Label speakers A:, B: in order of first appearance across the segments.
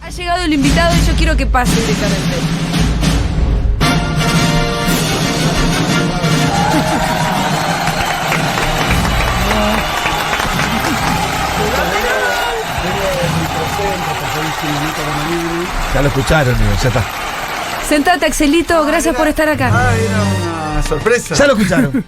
A: Ha llegado el invitado y yo quiero que pase directamente.
B: Ya lo escucharon, ya está.
A: Sentate, Axelito, gracias por estar acá.
C: Era una sorpresa.
B: Ya lo escucharon.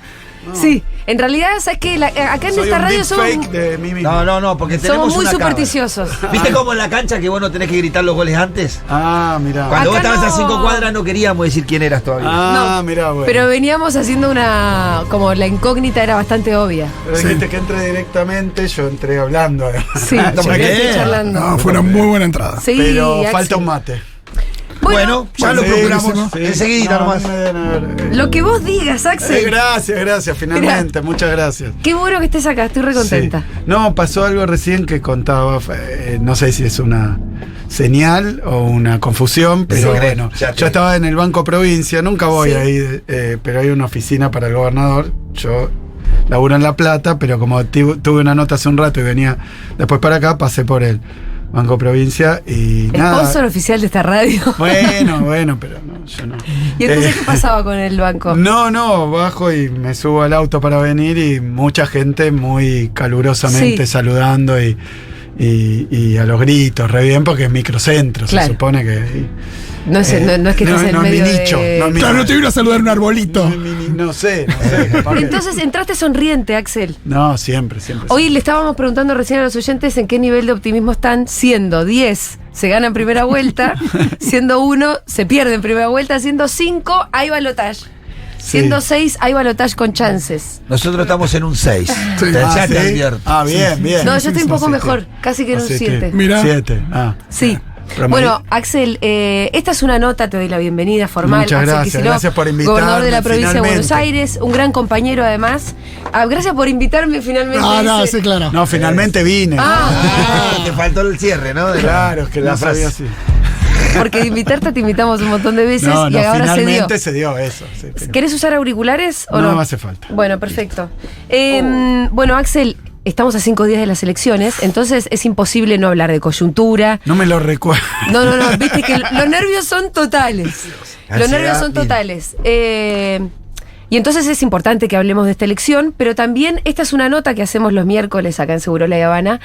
A: Sí, en realidad, ¿sabes qué? Acá en
C: Soy
A: esta
C: un
A: radio
C: big
A: somos,
C: fake de mí mismo.
B: No, porque tenemos
A: somos muy
B: una cámara.
A: supersticiosos.
B: ¿Viste cómo en la cancha que vos no tenés que gritar los goles antes?
C: Ah, mirá.
B: Cuando vos
A: Acá
B: estabas a
A: no.
B: 5 cuadras no queríamos decir quién eras todavía.
C: Ah,
A: No,
C: mirá, bueno.
A: Pero veníamos haciendo como la incógnita era bastante obvia.
C: Pero dijiste que entré directamente, yo entré hablando además.
A: Sí,
B: Toma
A: yo
B: que-
A: estoy charlando.
D: No, fue una muy buena entrada.
A: Sí,
C: Pero
A: Axel.
C: falta un mate.
B: Bueno, ya lo
C: Sí,
B: procuramos.
C: sí.
B: Enseguida
C: No,
B: nomás.
C: a mí me deben haber-
A: Lo que vos digas, Axel.
C: Gracias, finalmente. Muchas gracias.
A: Qué bueno que estés acá, estoy recontenta.
C: Sí. No, pasó algo recién que contaba, no sé si es una señal o una confusión, pero
B: Sí.
C: bueno,
B: Ya te-
C: yo estaba en el Banco Provincia, nunca voy
A: Sí.
C: ahí, pero hay una oficina para el gobernador, yo laburo en La Plata, pero como tuve una nota hace un rato y venía después para acá, pasé por el Banco Provincia y nada.
A: Sponsor oficial de esta radio.
C: Bueno, pero no, yo no.
A: ¿Y entonces qué pasaba con el banco?
C: No, bajo y me subo al auto para venir y mucha gente muy calurosamente
A: Sí.
C: saludando y a los gritos, re bien, porque es microcentro,
A: Claro.
C: se supone que...
A: No sé, no es que estés en
C: no es mi
A: medio
C: nicho,
A: de...
C: no es mi
D: Claro, no te vino a saludar un arbolito.
C: No sé. capaz que-
A: Entonces entraste sonriente, Axel.
C: No, siempre.
A: Hoy le estábamos preguntando recién a los oyentes en qué nivel de optimismo están, siendo 10 se gana en primera vuelta, siendo 1 se pierde en primera vuelta, siendo 5 hay balotaje. Siendo 6 hay balotaje con chances.
B: Nosotros estamos en un 6.
D: Sí.
B: Ya
C: ¿sí?
B: te advierto.
C: Bien.
A: No, yo estoy un poco
C: Así
A: mejor,
C: que-
A: casi que en un
C: así
A: 7.
D: Mira.
C: 7,
A: Sí.
C: Pero
A: Bueno, Axel, esta es una nota, te doy la bienvenida formal.
C: Muchas
A: Axel
C: gracias,
A: Kicillof,
C: gracias por invitarme,
A: gobernador de la provincia de Buenos
C: finalmente.
A: Aires, un gran compañero además. Gracias por invitarme finalmente.
D: No,
A: dice.
D: sí, claro.
C: No, finalmente vine.
B: Te faltó el cierre, ¿no?
C: Claro, es que
B: la
C: no sabía
B: frase.
C: así.
A: Porque de invitarte te invitamos un montón de veces
C: No,
A: y ahora se dio.
C: finalmente se dio eso. Sí,
A: ¿Querés usar auriculares o no?
C: No hace falta.
A: Bueno, perfecto. Bueno, Axel, estamos a 5 días de las elecciones, entonces es imposible no hablar de coyuntura.
C: No me lo recuerdo.
A: No, viste que los nervios son totales. Los
B: Ansiedad,
A: nervios son
B: bien.
A: totales. Y entonces es importante que hablemos de esta elección, pero también esta es una nota que hacemos los miércoles acá en Segurola y Habana,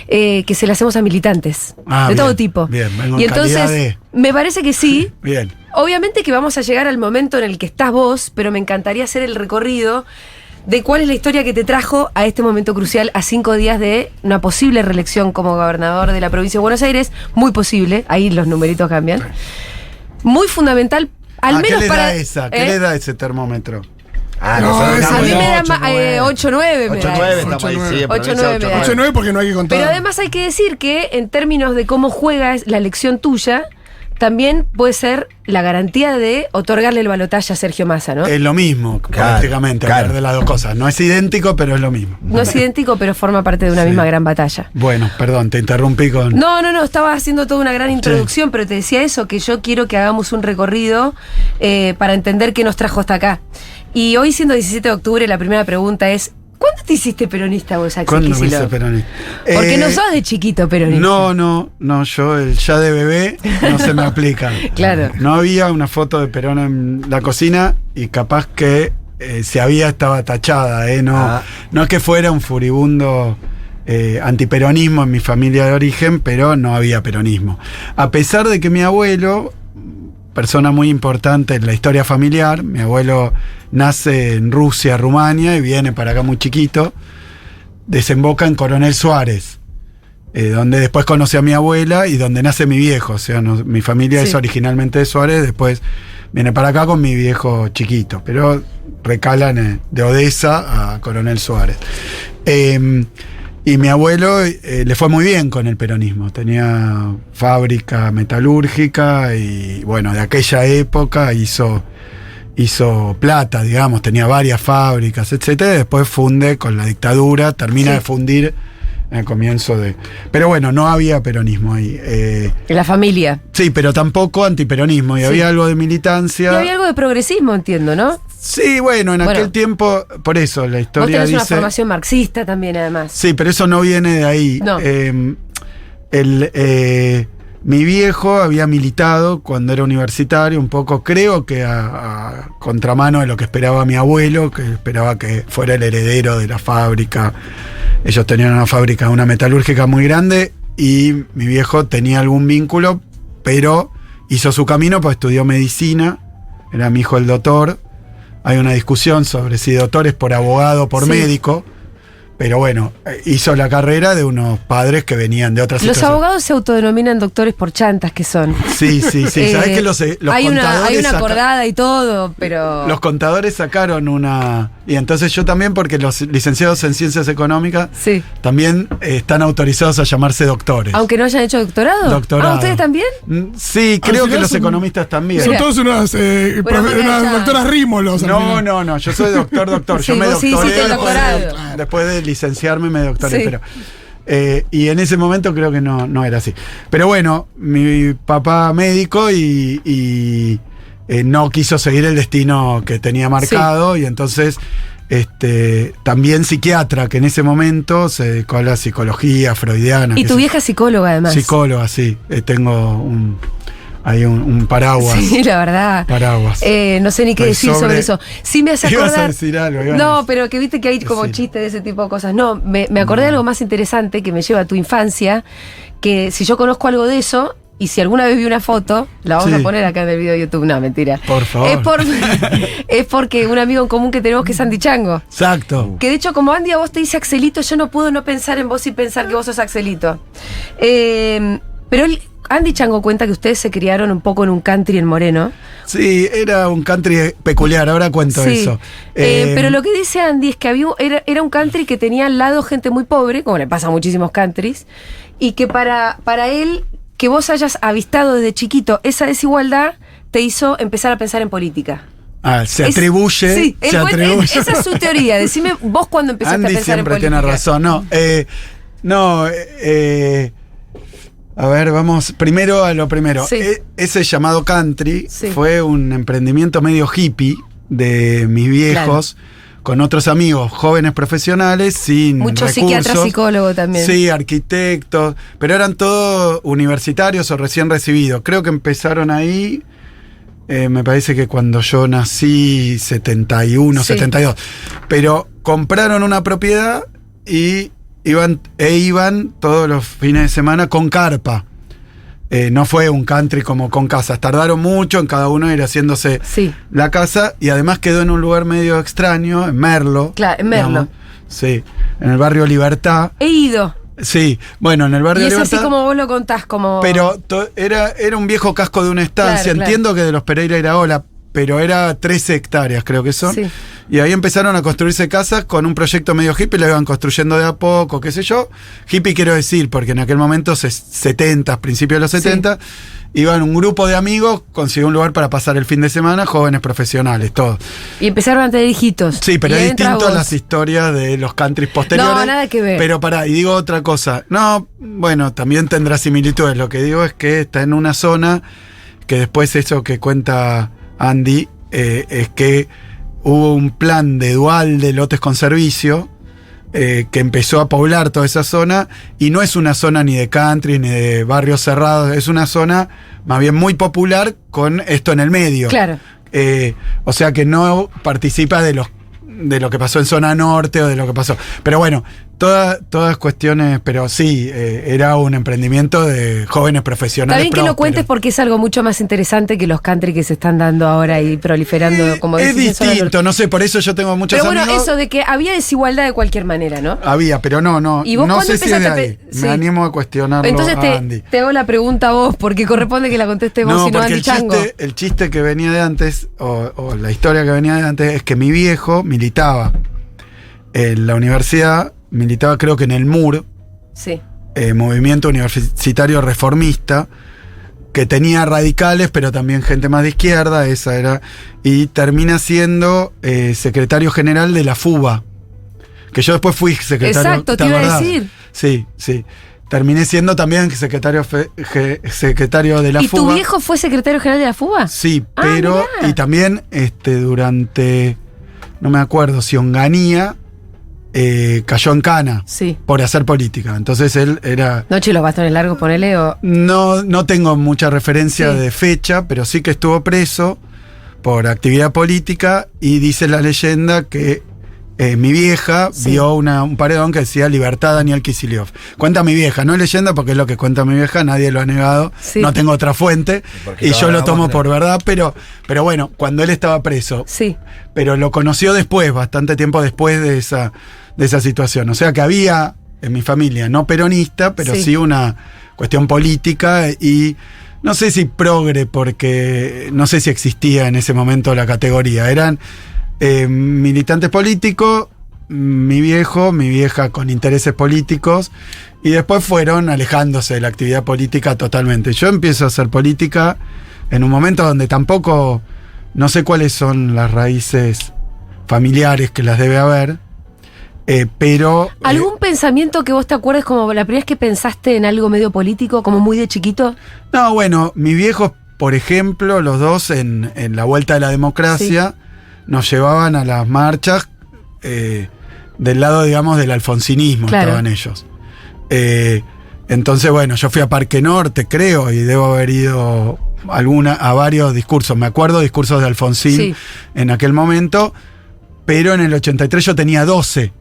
A: que se la hacemos a militantes
C: Ah,
A: de
C: bien,
A: todo tipo.
C: bien, vengo
A: Y
C: en calidad
A: entonces,
C: de-
A: me parece que sí.
C: Bien.
A: Obviamente que vamos a llegar al momento en el que estás vos, pero me encantaría hacer el recorrido de cuál es la historia que te trajo a este momento crucial, a 5 días de una posible reelección como gobernador de la provincia de Buenos Aires. Muy posible, ahí los numeritos cambian. Muy fundamental, al menos
C: ¿Qué le
A: para...
C: da esa? ¿Qué le da ese termómetro?
B: Ah,
D: No,
B: nosotros
D: esa
A: A
B: estamos
A: mí
B: en
A: me da
D: 8,
A: 8-9.
B: 8-9, estamos ahí, sí, en
A: 8-9
B: provincia,
A: me da.
D: 8-9 porque no hay que contar.
A: Pero además hay que decir que en términos de cómo juega la elección tuya, también puede ser la garantía de otorgarle el balotaje a Sergio Massa, ¿no?
C: Es lo mismo, prácticamente,
B: claro.
C: hablar de las dos cosas. No es idéntico, pero es lo mismo.
A: No es idéntico, pero forma parte de una
C: Sí.
A: misma gran batalla.
C: Bueno, perdón, te interrumpí con...
A: No, estaba haciendo toda una gran introducción, pero te decía eso, que yo quiero que hagamos un recorrido para entender qué nos trajo hasta acá. Y hoy, siendo 17 de octubre, la primera pregunta es, ¿cuándo te hiciste peronista vos, Axel
C: ¿Cuándo me
A: Kicillof?
C: hice peronista?
A: Porque no sos de chiquito peronista.
C: No, yo ya de bebé no se me aplica.
A: Claro.
C: No había una foto de Perón en la cocina y capaz que si había estaba tachada, no es que fuera un furibundo antiperonismo en mi familia de origen, pero no había peronismo. A pesar de que mi abuelo, persona muy importante en la historia familiar, mi abuelo nace en Rusia, Rumania, y viene para acá muy chiquito, desemboca en Coronel Suárez, donde después conoce a mi abuela y donde nace mi viejo. O sea, mi familia
A: Sí.
C: es originalmente de Suárez, después viene para acá con mi viejo chiquito, pero recalan de Odessa a Coronel Suárez. Y mi abuelo le fue muy bien con el peronismo, tenía fábrica metalúrgica y bueno, de aquella época hizo plata, digamos, tenía varias fábricas, etcétera, y después funde con la dictadura, termina
A: Sí.
C: de fundir en el comienzo de... Pero bueno, no había peronismo ahí.
A: En la familia.
C: Sí, pero tampoco antiperonismo, y
A: Sí.
C: había algo de militancia.
A: Y había algo de progresismo, entiendo, ¿no?
C: Sí, bueno, en aquel tiempo, por eso, la
A: Vos
C: historia
A: tenés
C: dice...
A: una formación marxista también, además.
C: Sí, pero eso no viene de ahí.
A: No.
C: Mi viejo había militado cuando era universitario, un poco, creo que a contramano de lo que esperaba mi abuelo, que esperaba que fuera el heredero de la fábrica. Ellos tenían una fábrica, una metalúrgica muy grande, y mi viejo tenía algún vínculo, pero hizo su camino, pues estudió medicina, era mi hijo el doctor. Hay una discusión sobre si doctor es por abogado o por médico. Pero bueno, hizo la carrera de unos padres que venían de otras
A: Los
C: situaciones.
A: abogados se autodenominan doctores por chantas que son.
C: Sí. Sabés que los
A: hay
C: contadores
A: una acordada y todo, pero...
C: Los contadores sacaron una... Y entonces yo también, porque los licenciados en Ciencias Económicas también están autorizados a llamarse doctores.
A: Aunque no hayan hecho doctorado.
C: Doctorado.
A: ¿Ustedes también?
C: Sí, creo que los economistas también.
D: Son todos unas doctoras rímolos.
C: No, yo soy doctor.
A: Sí,
C: yo me doctoré
A: después
C: de licenciarme, me doctoré,
A: Sí.
C: pero... y en ese momento creo que no era así. Pero bueno, mi papá médico y no quiso seguir el destino que tenía marcado, y entonces también psiquiatra, que en ese momento se dedicó a la psicología freudiana.
A: Y tu vieja psicóloga, además.
C: Psicóloga, sí. Tengo un paraguas.
A: Sí, la verdad.
C: Paraguas.
A: No sé ni qué decir sobre eso. Sí me hace acordar.
C: Ibas a decir algo.
A: No, pero que viste que hay como chistes de ese tipo de cosas. No, me acordé de algo más interesante que me lleva a tu infancia, que si yo conozco algo de eso, y si alguna vez vi una foto, la vamos a poner acá en el video de YouTube. No, mentira.
C: Por favor.
A: Es porque un amigo en común que tenemos que es Andy Chango.
C: Exacto.
A: Que de hecho, como Andy a vos te dice Axelito, yo no puedo no pensar en vos y pensar que vos sos Axelito. Pero Andy Chango cuenta que ustedes se criaron un poco en un country en Moreno.
C: Sí, era un country peculiar, ahora cuento eso.
A: Pero lo que dice Andy es que era un country que tenía al lado gente muy pobre, como le pasa a muchísimos countries, y que para él, que vos hayas avistado desde chiquito esa desigualdad, te hizo empezar a pensar en política.
C: Se atribuye.
A: Sí, esa es su teoría. Decime vos cuándo empezaste
C: Andy
A: a pensar en política.
C: siempre tiene razón. A ver, vamos primero a lo primero.
A: Sí.
C: Ese llamado country fue un emprendimiento medio hippie de mis viejos, con otros amigos jóvenes profesionales, sin
A: muchos
C: recursos.
A: Psiquiatras, psicólogos también.
C: Sí, arquitectos, pero eran todos universitarios o recién recibidos. Creo que empezaron ahí, me parece que cuando yo nací, 71, 72. Pero compraron una propiedad y iban todos los fines de semana con carpa. No fue un country como con casas. Tardaron mucho en cada uno ir haciéndose la casa, y además quedó en un lugar medio extraño, en Merlo.
A: Claro, en Merlo.
C: Digamos. Sí, en el barrio Libertad.
A: He ido.
C: Sí, bueno, en el barrio Libertad.
A: Y es así como vos lo contás, como...
C: Pero era un viejo casco de una estancia.
A: Claro.
C: Entiendo que de los Pereira Iraola, pero era 13 hectáreas, creo que son.
A: Sí.
C: Y ahí empezaron a construirse casas con un proyecto medio hippie, lo iban construyendo de a poco, qué sé yo. Hippie quiero decir, porque en aquel momento, 70, principios de los 70, iban un grupo de amigos, consiguió un lugar para pasar el fin de semana, jóvenes profesionales, todos.
A: Y empezaron a tener hijitos.
C: Sí, pero es distinto a las historias de los countries posteriores.
A: No, nada que ver.
C: Pero y digo otra cosa. No, bueno, también tendrá similitudes. Lo que digo es que está en una zona que después eso que cuenta Andy, es que hubo un plan de dual de lotes con servicio que empezó a poblar toda esa zona, y no es una zona ni de country ni de barrios cerrados, es una zona más bien muy popular con esto en el medio.
A: Claro.
C: O sea que no participa de lo que pasó en zona norte o de lo que pasó. Pero bueno, todas cuestiones, pero sí, era un emprendimiento de jóvenes profesionales.
A: Está bien que lo cuentes porque es algo mucho más interesante que los country que se están dando ahora y proliferando, como
C: es
A: decís,
C: distinto, no sé, por eso yo tengo muchos amigos.
A: Pero bueno, eso de que había desigualdad de cualquier manera, ¿no?
C: Había, pero no.
A: ¿Y vos
C: no
A: cuándo
C: sé si es de ahí.
A: empezaste
C: Me animo a cuestionarlo.
A: Entonces
C: a Andy.
A: te hago la pregunta a vos, porque corresponde que la contestes vos,
C: No,
A: y no
C: porque
A: Andy Chango.
C: el chiste que venía de antes, o la historia que venía de antes, es que mi viejo militaba en la universidad, militaba creo que en el MUR, Movimiento Universitario Reformista, que tenía radicales, pero también gente más de izquierda, esa era, y termina siendo secretario general de la FUBA, que yo después fui secretario.
A: Exacto, te iba a decir.
C: Sí. Terminé siendo también secretario de la FUBA.
A: ¿Y tu viejo fue secretario general de la FUBA?
C: Sí, pero, y también durante, no me acuerdo si Onganía, cayó en cana
A: Sí.
C: por hacer política. Entonces él era...
A: Noche y los bastones largos, ponele o...
C: No tengo mucha referencia
A: Sí.
C: de fecha, pero sí que estuvo preso por actividad política y dice la leyenda que mi vieja
A: Sí.
C: vio un paredón que decía Libertad Daniel Kicillof. Cuenta mi vieja, no es leyenda porque es lo que cuenta mi vieja, nadie lo ha negado,
A: Sí.
C: no tengo otra fuente
B: Porque
C: y
B: lo
C: yo lo
B: hagamos,
C: tomo
B: claro.
C: por verdad, pero bueno, cuando él estaba preso,
A: Sí.
C: pero lo conoció después, bastante tiempo después de esa situación. O sea que había en mi familia, no peronista, pero
A: Sí.
C: sí una cuestión política y no sé si progre, porque no sé si existía en ese momento la categoría. Eran militantes políticos, mi viejo, mi vieja con intereses políticos, y después fueron alejándose de la actividad política totalmente. Yo empiezo a hacer política en un momento donde tampoco, no sé cuáles son las raíces familiares que las debe haber, pero...
A: ¿Algún pensamiento que vos te acuerdes como la primera vez que pensaste en algo medio político, como muy de chiquito?
C: No, bueno, mis viejos, por ejemplo, los dos en la Vuelta de la Democracia, nos llevaban a las marchas del lado, digamos, del alfonsinismo,
A: Claro.
C: estaban ellos. Entonces, bueno, yo fui a Parque Norte, creo, y debo haber ido a varios discursos. Me acuerdo discursos de Alfonsín
A: Sí.
C: en aquel momento, pero en el 83 yo tenía 12.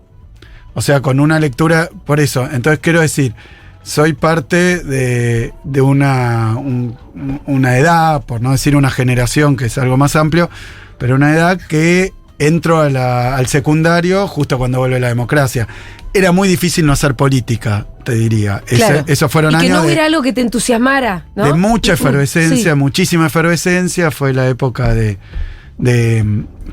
C: O sea, con una lectura, por eso. Entonces quiero decir, soy parte de una edad, por no decir una generación, que es algo más amplio, pero una edad que entro al secundario justo cuando vuelve la democracia. Era muy difícil no hacer política, te diría.
A: Claro.
C: Esos fueron
A: y que
C: años
A: no hubiera algo que te entusiasmara, ¿no?
C: de mucha efervescencia,
A: Sí.
C: muchísima efervescencia. Fue la época de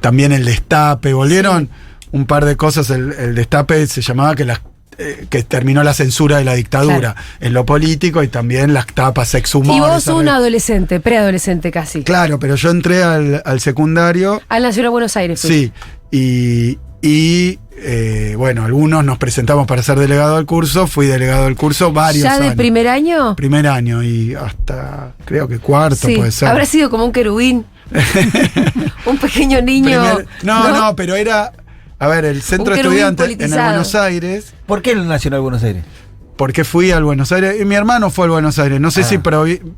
C: también el destape. Volvieron un par de cosas. El destape se llamaba que terminó la censura de la dictadura en lo político, y también las tapas sexhumores.
A: Y vos un adolescente, preadolescente casi.
C: Claro, pero yo entré al secundario.
A: Al Nacional Buenos Aires.
C: Sí, bueno, algunos nos presentamos para ser delegado del curso. Fui delegado del curso varios
A: ¿Ya
C: años.
A: de primer año?
C: Primer año y hasta creo que cuarto
A: Sí.
C: puede ser.
A: Habrá sido como un querubín. Un pequeño niño.
C: No, pero era, a ver, el centro
A: Un
C: de
A: querubín
C: estudiantes en el
A: politizado.
C: Buenos Aires,
B: ¿Por qué el Nacional Buenos Aires?
C: porque fui al Buenos Aires, y mi hermano fue al Buenos Aires, no sé si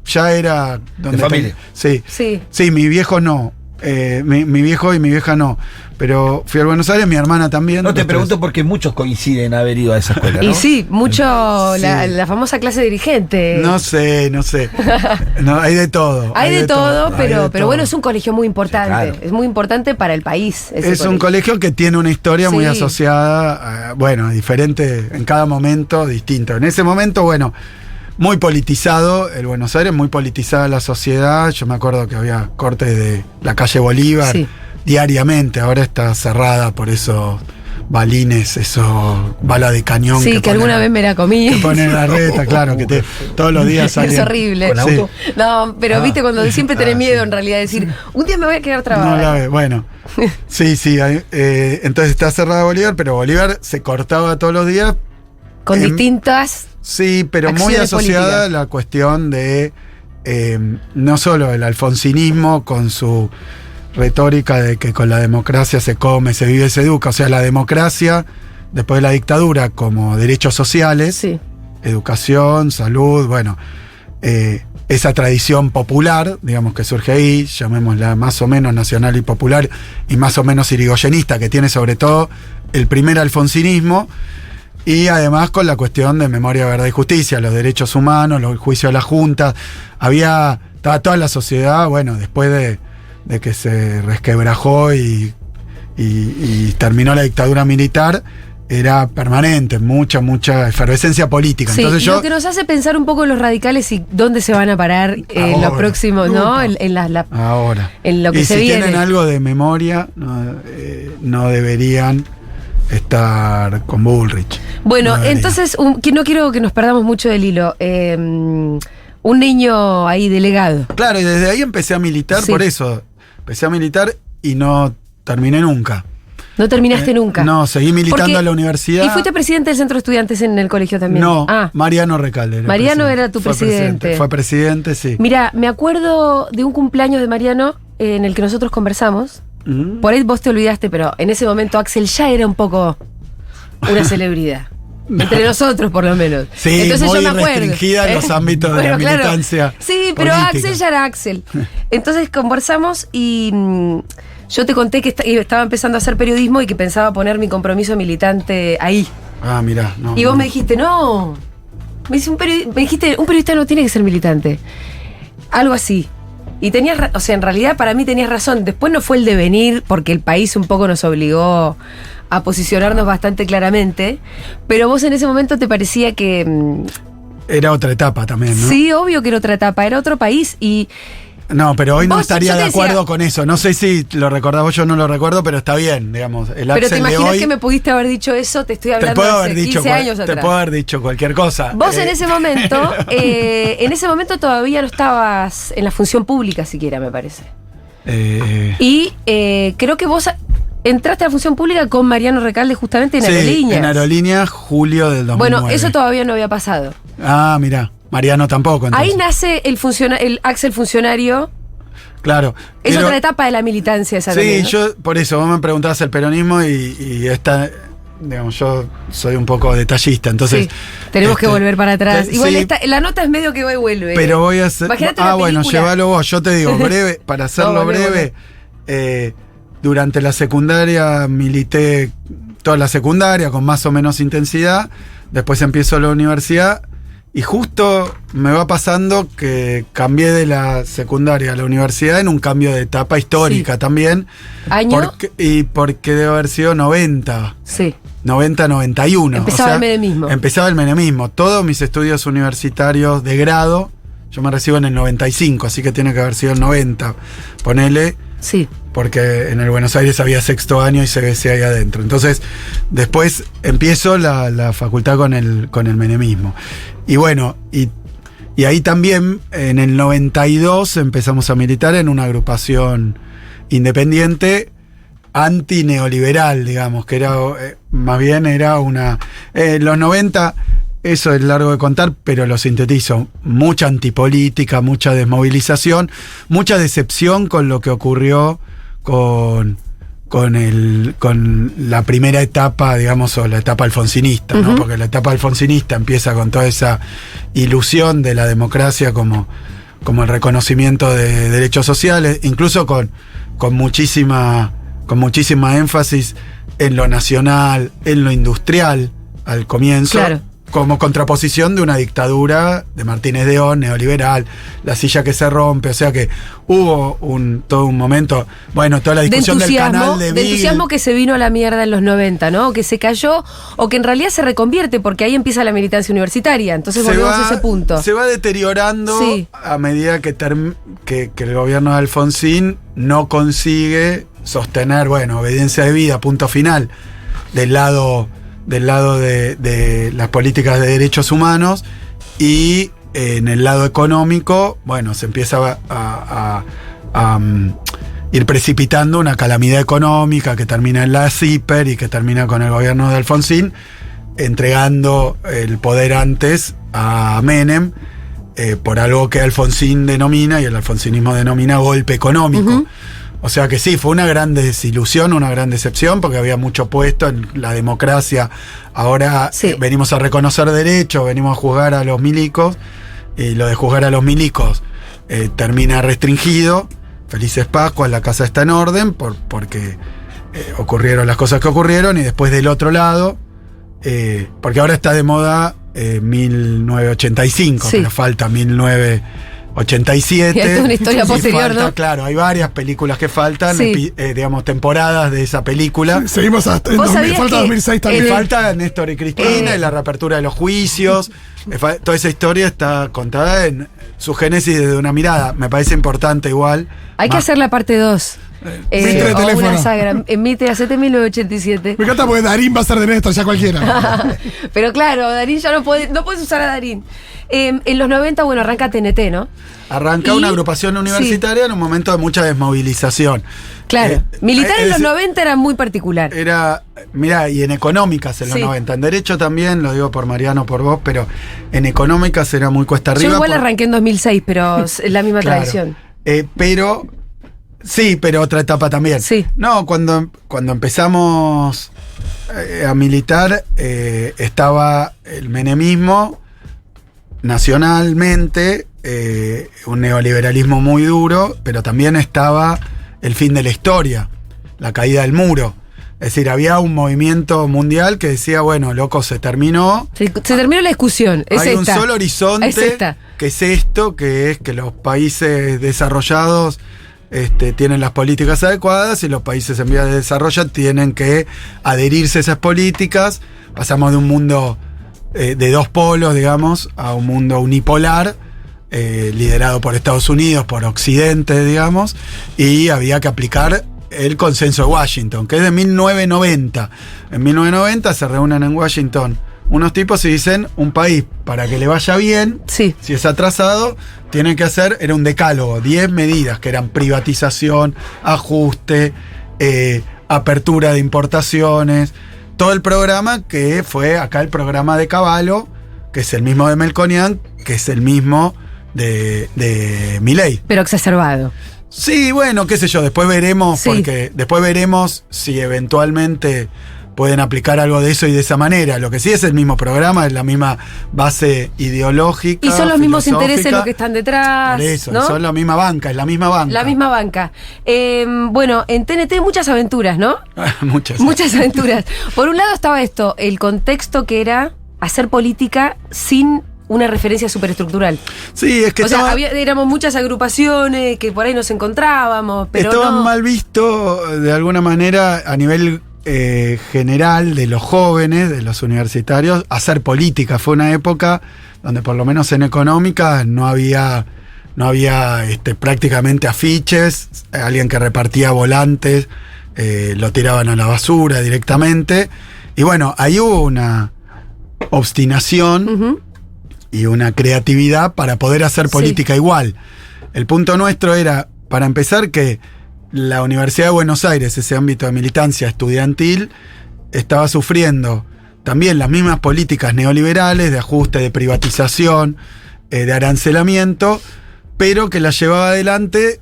C: ya era donde
B: familia.
C: Sí.
A: Sí.
C: Sí, mi viejo no. Mi viejo y mi vieja no. Pero fui al Buenos Aires, mi hermana también.
B: No te
C: los
B: pregunto
C: tres.
B: porque muchos coinciden haber ido a esa escuela, ¿no?
A: Y sí, mucho
C: Sí.
A: la famosa clase dirigente.
C: No sé. No, hay de todo.
A: Hay de todo,
C: hay
A: pero
C: de todo.
A: bueno, es un colegio muy importante.
B: Sí, claro.
A: Es muy importante para el país. ese
C: Es un colegio que tiene una historia muy
A: Sí.
C: asociada, diferente en cada momento, distinto. En ese momento, bueno, muy politizado el Buenos Aires, muy politizada la sociedad. Yo me acuerdo que había cortes de la calle Bolívar
A: Sí.
C: diariamente. Ahora está cerrada por esos balines, esos balas de cañón.
A: Sí, que alguna vez me la comí.
C: Que ponen la reta, claro, que todos los días salen.
A: Es horrible.
B: ¿Con auto?
A: No, pero viste cuando siempre tenés miedo en realidad, decir, un día me voy a quedar
C: No
A: trabada.
C: la ve, bueno. Sí, entonces está cerrada Bolívar, pero Bolívar se cortaba todos los días.
A: Con distintas.
C: Sí, pero muy
A: acciones
C: asociada
A: políticas.
C: a la cuestión de no solo el alfonsinismo con su retórica de que con la democracia se come, se vive, se educa. O sea, la democracia, después de la dictadura, como derechos sociales,
A: Sí.
C: educación, salud, bueno, esa tradición popular, digamos, que surge ahí, llamémosla más o menos nacional y popular, y más o menos irigoyenista, que tiene sobre todo el primer alfonsinismo, y además con la cuestión de memoria, verdad y justicia, los derechos humanos, el juicio de la Junta. Estaba toda la sociedad, bueno, después de que se resquebrajó y terminó la dictadura militar, era permanente, mucha efervescencia política.
A: Sí,
C: Entonces
A: y lo que nos hace pensar un poco los radicales y dónde se van a parar en los
C: Ahora.
A: próximos, ¿no?
C: Ahora.
A: En lo que
C: y
A: se
C: si
A: viene.
C: tienen algo de memoria, no deberían estar con Bullrich.
A: Bueno,
C: No deberían.
A: entonces, que no quiero que nos perdamos mucho del hilo. Un niño ahí delegado.
C: Claro, y desde ahí empecé a militar,
A: Sí.
C: por eso. Empecé a militar y no terminé nunca.
A: No terminaste nunca.
C: No, seguí militando
A: Porque-
C: en la universidad.
A: ¿Y fuiste presidente del centro de estudiantes en el colegio también?
C: No,
A: Ah,
C: Mariano Recalde. era
A: Mariano
C: presidente.
A: era tu
C: Fue
A: presidente.
C: Fue presidente, sí.
A: mira, me acuerdo de un cumpleaños de Mariano en el que nosotros conversamos.
C: Mm.
A: Por ahí vos te olvidaste, pero en ese momento Axel ya era un poco una celebridad. Entre nosotros, por lo menos.
C: Sí,
A: entonces
C: muy
A: yo me acuerdo.
C: restringida en los ámbitos de la militancia.
A: Sí, pero
C: política.
A: Axel ya era Axel. Entonces conversamos y yo te conté que estaba empezando a hacer periodismo y que pensaba poner mi compromiso militante ahí.
C: Ah, mirá. No,
A: Y vos
C: no.
A: me dijiste, no. Me dijiste, un periodista no tiene que ser militante. Algo así. Y tenías, o sea, en realidad para mí tenías razón. Después no fue el devenir, porque el país un poco nos obligó a posicionarnos bastante claramente. Pero vos en ese momento te parecía que...
C: Era otra etapa también, ¿no?
A: Sí, obvio que era otra etapa, era otro país y...
C: No, pero hoy no
A: Vos,
C: estaría
A: yo te
C: de acuerdo
A: decía-
C: con eso. No sé si lo recordás vos, yo no lo recuerdo, pero está bien, digamos. El
A: Pero te
C: Axel de
A: imaginas
C: hoy,
A: que me pudiste haber dicho eso, te estoy
C: te
A: hablando
C: puedo
A: de
C: haber
A: hace
C: dicho
A: 15 años
C: te
A: atrás.
C: puedo haber dicho cualquier cosa.
A: Vos en ese momento todavía no estabas en la función pública siquiera, me parece. Y creo que vos entraste a la función pública con Mariano Recalde justamente en
C: sí,
A: Aerolíneas.
C: en Aerolíneas, julio del 2009.
A: Bueno, eso todavía no había pasado.
C: Ah, mirá. Mariano tampoco, entonces.
A: Ahí nace el Axel funcionario.
C: Claro.
A: Es
C: Pero-
A: otra etapa de la militancia esa
C: Sí,
A: también, ¿no?
C: yo, por eso, vos me preguntabas el peronismo y esta, digamos, yo soy un poco detallista, entonces...
A: Sí, tenemos que volver para atrás. Igual
C: sí,
A: la nota es medio que va y vuelve.
C: pero voy a hacer...
A: Imagínate una
C: bueno,
A: película.
C: llévalo vos, yo te digo, breve, para hacerlo
A: No, volvé,
C: breve, durante la secundaria milité toda la secundaria con más o menos intensidad, después empiezo la universidad y justo me va pasando que cambié de la secundaria a la universidad en un cambio de etapa histórica
A: Sí.
C: también.
A: ¿Año?
C: Porque debe haber sido 90.
A: Sí.
C: 90-91.
A: Empezaba el menemismo.
C: Empezaba el menemismo. Todos mis estudios universitarios de grado, yo me recibo en el 95, así que tiene que haber sido el 90. Ponele,
A: Sí.
C: porque en el Buenos Aires había sexto año y CBC ahí adentro. Entonces, después empiezo la facultad con el menemismo. Y bueno, y ahí también, en el 92, empezamos a militar en una agrupación independiente antineoliberal, digamos, que era más bien era una... los 90, eso es largo de contar, pero lo sintetizo. Mucha antipolítica, mucha desmovilización, mucha decepción con lo que ocurrió con la primera etapa, digamos, o la etapa alfonsinista, ¿no?
A: Ujú.
C: Porque la etapa alfonsinista empieza con toda esa ilusión de la democracia como el reconocimiento de derechos sociales, incluso con muchísima énfasis en lo nacional, en lo industrial al comienzo.
A: Claro.
C: Como contraposición de una dictadura de Martínez de Oz, neoliberal, la silla que se rompe, o sea que hubo todo un momento, bueno, toda la discusión del canal de Bill.
A: entusiasmo que se vino a la mierda en los 90, ¿no? Que se cayó o que en realidad se reconvierte porque ahí empieza la militancia universitaria. Entonces volvemos a ese punto.
C: Se va deteriorando
A: Sí.
C: a medida que el gobierno de Alfonsín no consigue sostener, bueno, obediencia de vida, punto final, del lado de las políticas de derechos humanos, y en el lado económico, bueno, se empieza a ir precipitando una calamidad económica que termina en la CIPER y que termina con el gobierno de Alfonsín entregando el poder antes a Menem por algo que Alfonsín denomina, y el alfonsinismo denomina, golpe económico.
A: Ujú.
C: O sea que sí, fue una gran desilusión, una gran decepción, porque había mucho puesto en la democracia. Ahora
A: Sí.
C: venimos a reconocer derechos, venimos a juzgar a los milicos, y lo de juzgar a los milicos termina restringido. Felices Pascuas, la casa está en orden, porque ocurrieron las cosas que ocurrieron, y después del otro lado, porque ahora está de moda 1985,
A: Sí.
C: pero falta 1987.
A: Y hay toda una historia
C: Y
A: posterior,
C: falta,
A: ¿no?
C: Claro, hay varias películas que faltan,
A: Sí.
C: digamos, temporadas de esa película.
D: Seguimos hasta en
A: ¿Vos
D: 2000,
A: sabías
D: falta
A: que
D: 2006
C: Y
D: también.
C: falta Néstor y Cristina y la reapertura de los juicios. Toda esa historia está contada en su génesis desde una mirada. Me parece importante igual.
A: Hay que
C: Más-
A: hacer la parte 2.
D: Mitre de
A: O
D: teléfono.
A: una saga. En Mitre, hacete 1987.
D: Me encanta porque Darín va a ser de Néstor, ya cualquiera.
A: Pero claro, Darín ya no puedes usar a Darín. En los 90, bueno, arranca TNT, ¿no?
C: Arranca
A: Y-
C: una agrupación universitaria en un momento de mucha desmovilización.
A: Claro. Militar en los
C: es-
A: 90 era muy particular.
C: Era, mirá, y en económicas en los
A: Sí.
C: 90. En derecho también, lo digo por Mariano, por vos, pero en económicas era muy cuesta arriba.
A: Yo igual
C: por-
A: arranqué en 2006, pero es la misma
C: Claro.
A: tradición.
C: Pero Sí, pero otra etapa también.
A: Sí.
C: No, cuando empezamos a militar, estaba el menemismo nacionalmente, un neoliberalismo muy duro, pero también estaba el fin de la historia, la caída del muro. Es decir, había un movimiento mundial que decía, bueno, loco, se terminó.
A: Se terminó la discusión.
C: Hay un solo horizonte, que es esto, que es que los países desarrollados tienen las políticas adecuadas y los países en vías de desarrollo tienen que adherirse a esas políticas. Pasamos de un mundo de dos polos, digamos, a un mundo unipolar, liderado por Estados Unidos, por Occidente, digamos, y había que aplicar el consenso de Washington, que es de 1990. En 1990 se reúnen en Washington unos tipos y dicen, un país, para que le vaya bien,
A: sí,
C: si es atrasado, tienen que hacer, era un decálogo, 10 medidas, que eran privatización, ajuste, apertura de importaciones, todo el programa que fue acá el programa de Cavallo, que es el mismo de Melconian, que es el mismo de Milei.
A: Pero exacerbado.
C: Sí, bueno, qué sé yo, después veremos,
A: Sí.
C: porque después veremos si eventualmente pueden aplicar algo de eso y de esa manera. Lo que sí es el mismo programa, es la misma base ideológica.
A: Y son los mismos intereses
C: filosófica.
A: los que están detrás.
C: Por eso,
A: ¿no?
C: son la misma banca, es la misma banca.
A: La misma banca. Bueno, en TNT muchas aventuras, ¿no?
C: Muchas.
A: Muchas aventuras. Por un lado estaba esto, el contexto que era hacer política sin una referencia superestructural.
C: Sí, es que
A: O sea, éramos muchas agrupaciones que por ahí nos encontrábamos, pero
C: estaban
A: no.
C: mal visto de alguna manera a nivel general de los jóvenes, de los universitarios, hacer política. Fue una época donde por lo menos en económica no había prácticamente afiches, alguien que repartía volantes, lo tiraban a la basura directamente. Y bueno, ahí hubo una obstinación
A: Ujú.
C: y una creatividad para poder hacer política igual. El punto nuestro era, para empezar, que la Universidad de Buenos Aires, ese ámbito de militancia estudiantil, estaba sufriendo también las mismas políticas neoliberales de ajuste, de privatización, de arancelamiento, pero que las llevaba adelante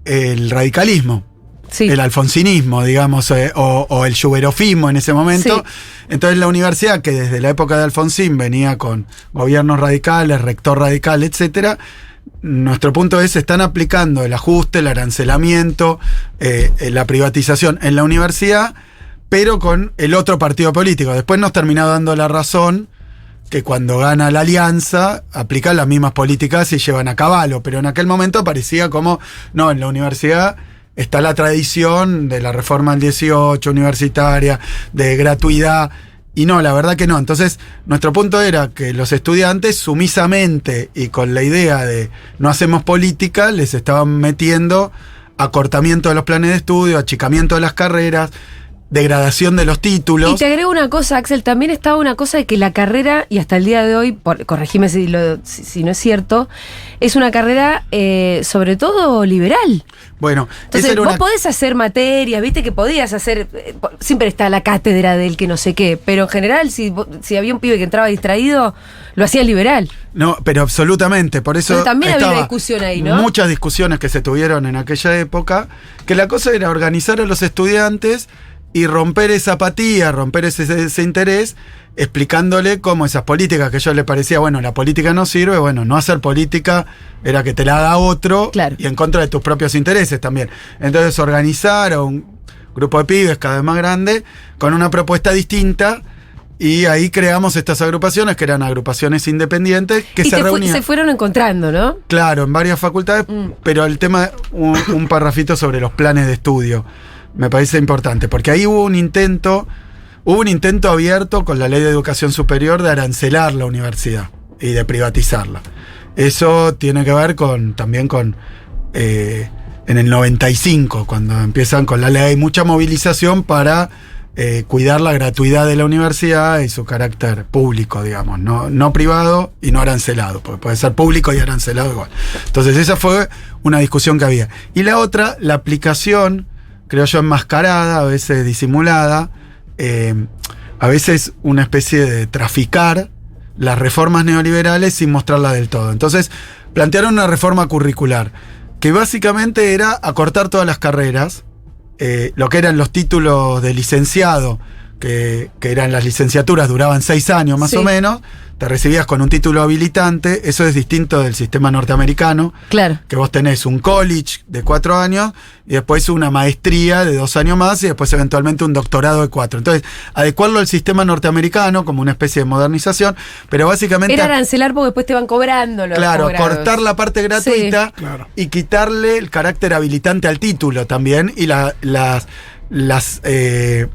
C: el radicalismo.
A: Sí.
C: El alfonsinismo, digamos, o el schuberofismo en ese momento.
A: Sí.
C: Entonces la universidad, que desde la época de Alfonsín venía con gobiernos radicales, rector radical, etcétera, nuestro punto es, están aplicando el ajuste, el arancelamiento, la privatización en la universidad, pero con el otro partido político. Después nos terminó dando la razón que cuando gana la alianza aplican las mismas políticas y llevan a Cavallo, pero en aquel momento parecía como, no, en la universidad está la tradición de la reforma del 18 universitaria, de gratuidad, y no, la verdad que no. Entonces, nuestro punto era que los estudiantes sumisamente y con la idea de no hacemos política, les estaban metiendo acortamiento de los planes de estudio, achicamiento de las carreras, degradación de los títulos.
A: Y te agrego una cosa, Axel, también estaba una cosa de que la carrera, y hasta el día de hoy, corregime si no es cierto, es una carrera sobre todo liberal.
C: Bueno,
A: Entonces, vos podés hacer materias, viste que podías hacer, siempre está la cátedra del que no sé qué, pero en general, si había un pibe que entraba distraído, lo hacía liberal.
C: No, pero absolutamente, por eso
A: Pero también había
C: estaba
A: una discusión ahí, ¿no?
C: Muchas discusiones que se tuvieron en aquella época, que la cosa era organizar a los estudiantes y romper esa apatía, romper ese interés, explicándole cómo esas políticas que yo le parecía, bueno, la política no sirve, bueno, no hacer política era que te la haga otro,
A: claro,
C: y en contra de tus propios intereses también. Entonces organizar a un grupo de pibes cada vez más grande con una propuesta distinta, y ahí creamos estas agrupaciones que eran agrupaciones independientes que se reunían.
A: Se fueron encontrando, ¿no?
C: Claro, en varias facultades, pero el tema, un parrafito sobre los planes de estudio. Me parece importante, porque ahí hubo un intento abierto con la Ley de Educación Superior de arancelar la universidad y de privatizarla. Eso tiene que ver también con en el 95, cuando empiezan con la ley, mucha movilización para cuidar la gratuidad de la universidad y su carácter público, digamos, no privado y no arancelado, porque puede ser público y arancelado igual. Entonces esa fue una discusión que había. Y la otra, la aplicación, creo yo, enmascarada, a veces disimulada, a veces una especie de traficar las reformas neoliberales sin mostrarlas del todo. Entonces, plantearon una reforma curricular que básicamente era acortar todas las carreras, lo que eran los títulos de licenciado, que eran las licenciaturas, duraban 6 años más
A: Sí.
C: o menos, te recibías con un título habilitante, eso es distinto del sistema norteamericano,
A: Claro.
C: que vos tenés un college de 4 años y después una maestría de 2 años más y después eventualmente un doctorado de 4. Entonces, adecuarlo al sistema norteamericano como una especie de modernización, pero básicamente...
A: Era arancelar porque después te van cobrando los
C: Claro,
A: posgrados.
C: cortar la parte gratuita
A: Sí.
D: Claro.
C: y quitarle el carácter habilitante al título también y las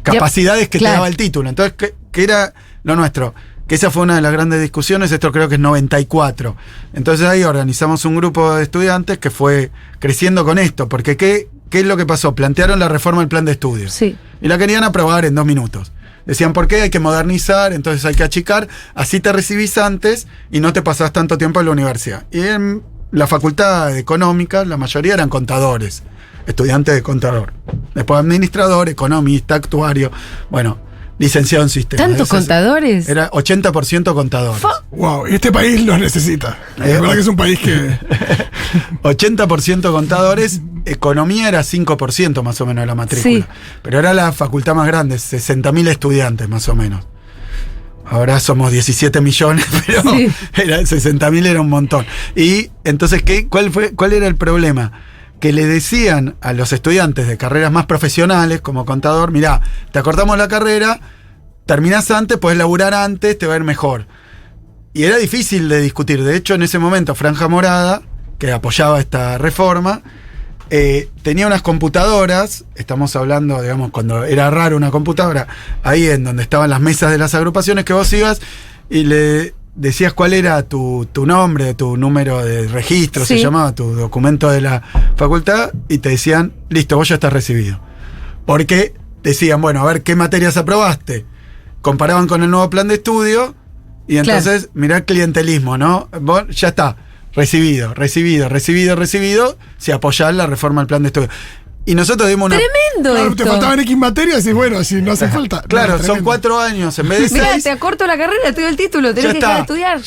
C: capacidades que
A: claro.
C: te daba el título. Entonces, ¿qué era lo nuestro? Que esa fue una de las grandes discusiones, esto creo que es 94. Entonces ahí organizamos un grupo de estudiantes que fue creciendo con esto, porque ¿qué es lo que pasó? Plantearon la reforma del plan de estudios.
A: Sí.
C: Y la querían aprobar en 2 minutos. Decían, ¿por qué? Hay que modernizar, entonces hay que achicar, así te recibís antes y no te pasás tanto tiempo en la universidad. Y en la facultad de económica, la mayoría eran contadores, estudiantes de contador. Después administrador, economista, actuario, bueno, licenciado en sistemas.
A: ¿Tantos
C: Ese-
A: contadores?
C: Era 80% contadores.
D: Wow, y este país los necesita. La verdad que es un país que.
C: 80% contadores, economía era 5% más o menos de la matrícula.
A: Sí.
C: Pero era la facultad más grande, 60.000 estudiantes más o menos. Ahora somos 17 millones, pero
A: Sí.
C: 60.000 era un montón. Y entonces, ¿cuál era el problema? Que le decían a los estudiantes de carreras más profesionales, como contador, mirá, te acortamos la carrera, terminás antes, podés laburar antes, te va a ir mejor. Y era difícil de discutir. De hecho, en ese momento, Franja Morada, que apoyaba esta reforma, tenía unas computadoras, estamos hablando, digamos, cuando era raro una computadora, ahí en donde estaban las mesas de las agrupaciones, que vos ibas y le decías cuál era tu nombre, tu número de registro,
A: Sí.
C: se llamaba, tu documento de la facultad, y te decían, listo, vos ya estás recibido. Porque decían, bueno, a ver, ¿qué materias aprobaste? Comparaban con el nuevo plan de estudio, y entonces, mirá el clientelismo, ¿no? Vos ya está, recibido, si apoyás la reforma del plan de estudio. Y nosotros dimos una...
A: Tremendo
D: Claro,
A: esto.
D: te faltaban X materias y bueno, si no hace falta.
C: Claro,
D: No,
C: son
D: tremendo.
C: 4 años en vez de
A: Mirá,
C: 6.
A: te acorto la carrera, te doy el título, tenés
C: Ya
A: que dejar de
C: está,
A: estudiar.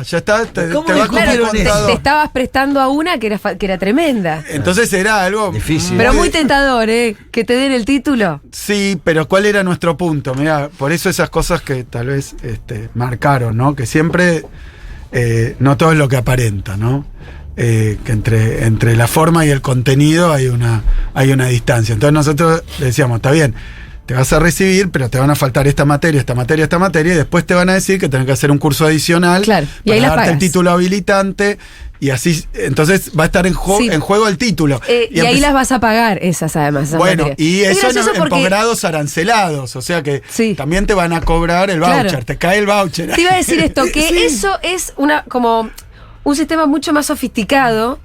C: ya está, te
B: ¿Cómo
C: va
B: le
C: a cumplir
A: Claro,
B: cumplieron
C: contador.
A: te estabas prestando a una que era tremenda.
C: Entonces era algo
B: Difícil.
A: Pero muy tentador, ¿eh? Que te den el título.
C: Sí, pero ¿cuál era nuestro punto? Mirá, por eso esas cosas que tal vez marcaron, ¿no? Que siempre no todo es lo que aparenta, ¿no? Que entre la forma y el contenido hay una distancia. Entonces nosotros decíamos, está bien, te vas a recibir, pero te van a faltar esta materia, y después te van a decir que tenés que hacer un curso adicional
A: Claro, y
C: para
A: ahí la
C: darte el
A: pagas.
C: título habilitante, y así, entonces va a estar en
A: Sí.
C: juego el título.
A: Y ahí las vas a pagar, esas además. esas
C: Bueno,
A: materias.
C: y
A: Es
C: eso
A: gracioso
C: en
A: porque
C: posgrados arancelados, o sea que
A: Sí.
C: también te van a cobrar el
A: Claro.
C: voucher, te cae el voucher.
A: Te iba a decir esto, que
C: Sí.
A: eso es como un sistema mucho más sofisticado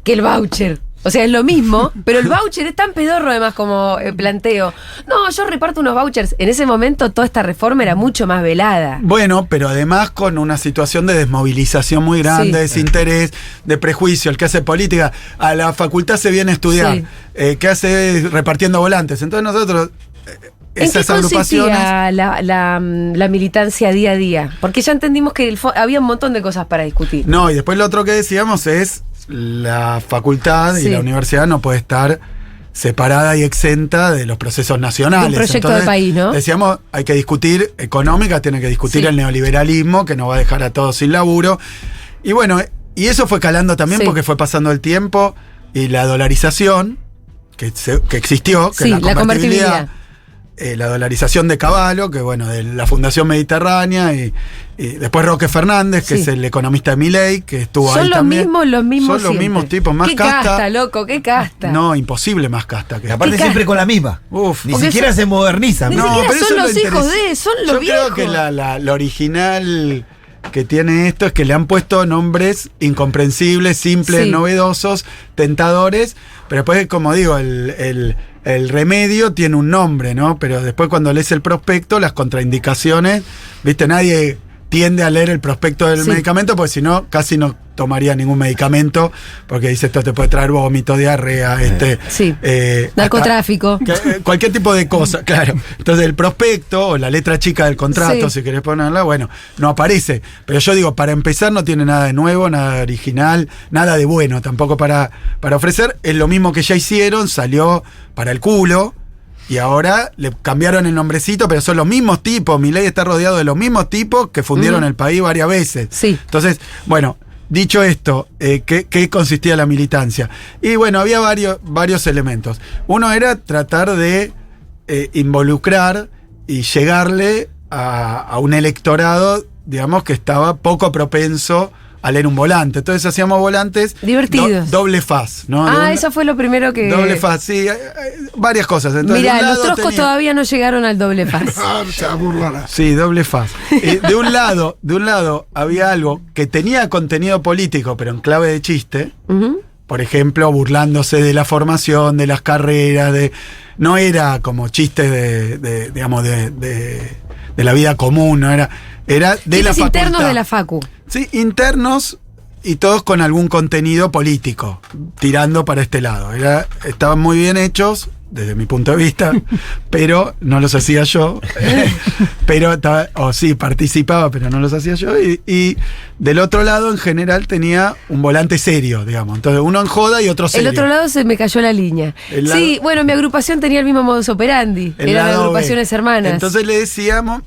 A: que el voucher. O sea, es lo mismo, pero el voucher es tan pedorro además como planteo. No, yo reparto unos vouchers. En ese momento toda esta reforma era mucho más velada.
C: Bueno, pero además con una situación de desmovilización muy grande,
A: Sí.
C: de desinterés, de prejuicio. El que hace política, a la facultad se viene a estudiar.
A: Sí.
C: ¿Qué hace repartiendo volantes? Entonces nosotros,
A: ¿En qué
C: esas agrupaciones...
A: consistía la militancia día a día? Porque ya entendimos que había un montón de cosas para discutir.
C: No, y después lo otro que decíamos es la facultad y
A: Sí.
C: la universidad no puede estar separada y exenta de los procesos nacionales.
A: Un proyecto de país, ¿no?
C: Decíamos, hay que discutir económica, tiene que discutir
A: Sí.
C: el neoliberalismo, que nos va a dejar a todos sin laburo. Y bueno, y eso fue calando también
A: Sí.
C: porque fue pasando el tiempo y la dolarización, que existió, que
A: Sí,
C: es
A: la convertibilidad.
C: La dolarización de Cavallo, que bueno, de la Fundación Mediterránea, y después Roque Fernández, que
A: Sí.
C: es el economista de Milei, que estuvo ahí
A: Son los
C: también.
A: mismos
C: Son los
A: siempre.
C: mismos tipos, más
A: qué
C: casta.
A: loco, qué casta.
C: No, imposible más casta que
B: Y aparte
A: ¿Qué
B: siempre con la misma.
C: Uf.
B: Ni
A: Porque
B: siquiera
A: eso-
B: se modernizan.
A: Ni
B: ¿no?
A: siquiera
C: pero
A: son
C: eso es lo
A: los hijos
C: interes-
A: de, son los
C: Yo creo
A: viejos.
C: que la original que tiene esto es que le han puesto nombres incomprensibles, simples,
A: Sí.
C: novedosos, tentadores, pero después, como digo, el remedio tiene un nombre, ¿no? Pero después cuando lees el prospecto, las contraindicaciones, viste, nadie tiende a leer el prospecto del
A: Sí.
C: medicamento porque si no, casi no tomaría ningún medicamento, porque dice esto te puede traer vómito, diarrea,
A: Sí. Narcotráfico.
C: Cualquier tipo de cosa, claro. Entonces el prospecto o la letra chica del contrato,
A: Sí.
C: si querés ponerla, bueno, no aparece. Pero yo digo, para empezar no tiene nada de nuevo, nada de original, nada de bueno tampoco para ofrecer. Es lo mismo que ya hicieron, salió para el culo. Y ahora le cambiaron el nombrecito, pero son los mismos tipos. Milei está rodeado de los mismos tipos que fundieron el país varias veces.
A: Sí.
C: Entonces, bueno, dicho esto, ¿qué consistía la militancia? Y bueno, había varios elementos. Uno era tratar de involucrar y llegarle a un electorado, digamos, que estaba poco propenso a leer un volante. Entonces hacíamos volantes
A: divertidos.
C: Doble faz, ¿no?
A: Eso fue lo primero que...
C: Doble faz, sí, varias cosas. Entonces,
A: Mirá,
C: de un
A: los
C: lado
A: troscos todavía no llegaron al doble faz.
D: Se burlana.
C: Sí, doble faz. De un lado había algo que tenía contenido político, pero en clave de chiste.
A: Ujú.
C: Por ejemplo, burlándose de la formación, de las carreras, no era como chistes digamos, de la vida común, no era de la
A: Chistes
C: facultad.
A: internos de la facu.
C: Sí, internos y todos con algún contenido político, tirando para este lado. Estaban muy bien hechos, desde mi punto de vista, pero no los hacía yo. Pero sí, participaba, pero no los hacía yo. Y del otro lado, en general, tenía un volante serio, digamos. Entonces, uno en joda y otro serio.
A: El otro lado se me cayó la línea. Sí, bueno, mi agrupación tenía el mismo modus operandi. Eran agrupaciones hermanas.
C: Entonces le decíamos,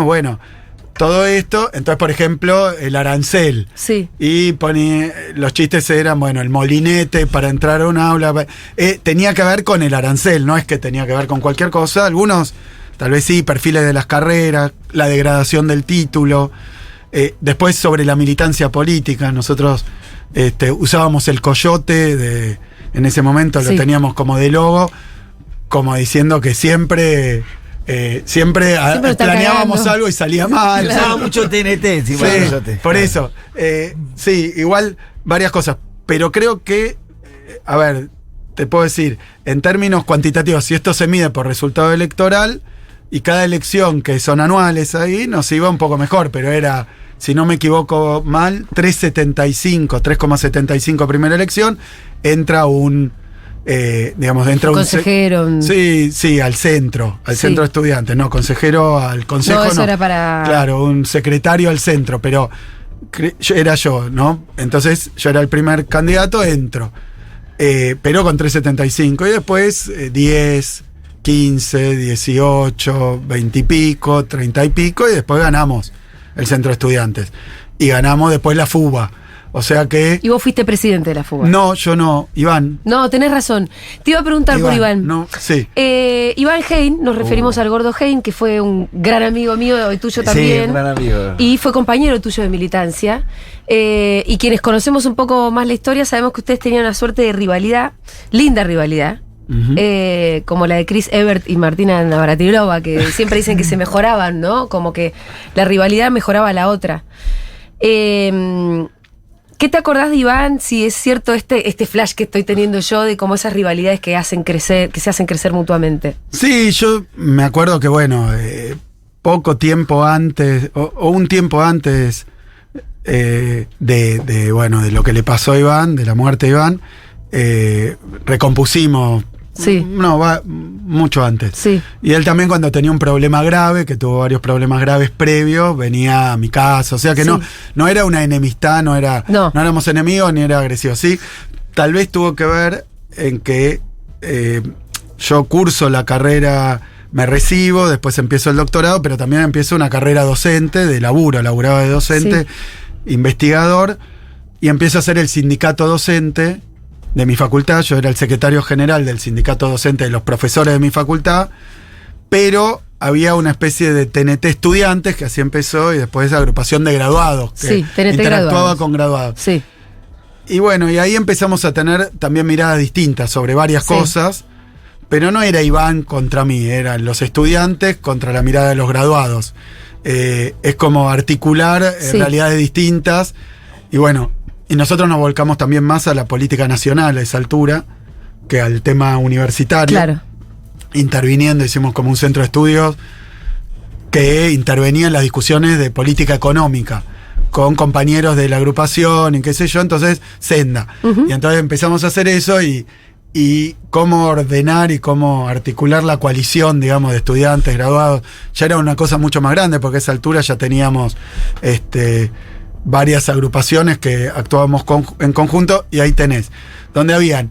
C: bueno, todo esto, entonces por ejemplo, el arancel.
A: Sí.
C: Y los chistes eran, bueno, el molinete para entrar a un aula. Tenía que ver con el arancel, no es que tenía que ver con cualquier cosa. Algunos, tal vez sí, perfiles de las carreras, la degradación del título. Después sobre la militancia política, nosotros usábamos el coyote, en ese momento lo teníamos como de logo, como diciendo que siempre planeábamos algo y salía mal.
B: Usaba mucho TNT,
C: Sí,
B: por eso.
C: Sí, igual varias cosas. Pero creo que, a ver, te puedo decir, en términos cuantitativos, si esto se mide por resultado electoral, y cada elección, que son anuales ahí, nos iba un poco mejor, pero era, si no me equivoco mal, 3,75 primera elección, entra un... entra un
A: consejero.
C: Sí, al centro de estudiantes, no, consejero al consejo.
A: No, eso era para...
C: Claro, un secretario al centro, pero era yo, ¿no? Entonces yo era el primer candidato, entro. Pero con 3,75 y después 10, 15, 18, 20 y pico, 30 y pico y después ganamos el centro de estudiantes. Y ganamos después la FUBA. O sea que...
A: ¿Y vos fuiste presidente de la FUBA?
C: No, yo no, Iván.
A: No, tenés razón. Te iba a preguntar por Iván.
C: No, sí.
A: Iván Hein, nos referimos al gordo Hein, que fue un gran amigo mío y tuyo también.
B: Sí, un gran amigo.
A: Y fue compañero tuyo de militancia. Y quienes conocemos un poco más la historia, sabemos que ustedes tenían una suerte de rivalidad, linda rivalidad. Como la de Chris Evert y Martina Navratilova, que siempre dicen que se mejoraban, ¿no? Como que la rivalidad mejoraba a la otra. ¿Qué te acordás de Iván? Si es cierto este flash que estoy teniendo yo de cómo esas rivalidades que se hacen crecer mutuamente.
C: Sí, yo me acuerdo que bueno, poco tiempo antes, o un tiempo antes de lo que le pasó a Iván, de la muerte de Iván, recompusimos.
A: Sí.
C: No, va mucho antes.
A: Sí.
C: Y él también cuando tenía un problema grave, que tuvo varios problemas graves previos, venía a mi casa. O sea que no era una enemistad, no éramos enemigos ni era agresivo. Sí, tal vez tuvo que ver en que yo curso la carrera, me recibo, después empiezo el doctorado, pero también empiezo una carrera docente, laburaba de docente, investigador, y empiezo a hacer el sindicato docente de mi facultad. Yo era el secretario general del sindicato docente de los profesores de mi facultad, pero había una especie de TNT estudiantes, que así empezó, y después agrupación de graduados, que
A: TNT
C: interactuaba
A: graduados.
C: con graduados.
A: Sí.
C: Y bueno, y ahí empezamos a tener también miradas distintas sobre varias cosas, pero no era Iván contra mí, eran los estudiantes contra la mirada de los graduados. Es como articular realidades distintas, y bueno, y nosotros nos volcamos también más a la política nacional a esa altura que al tema universitario.
A: Claro.
C: Interviniendo, hicimos como un centro de estudios que intervenía en las discusiones de política económica, con compañeros de la agrupación y qué sé yo, entonces Senda. Y entonces empezamos a hacer eso y cómo ordenar y cómo articular la coalición, digamos, de estudiantes, graduados, ya era una cosa mucho más grande, porque a esa altura ya teníamos varias agrupaciones que actuábamos en conjunto, y ahí tenés, donde habían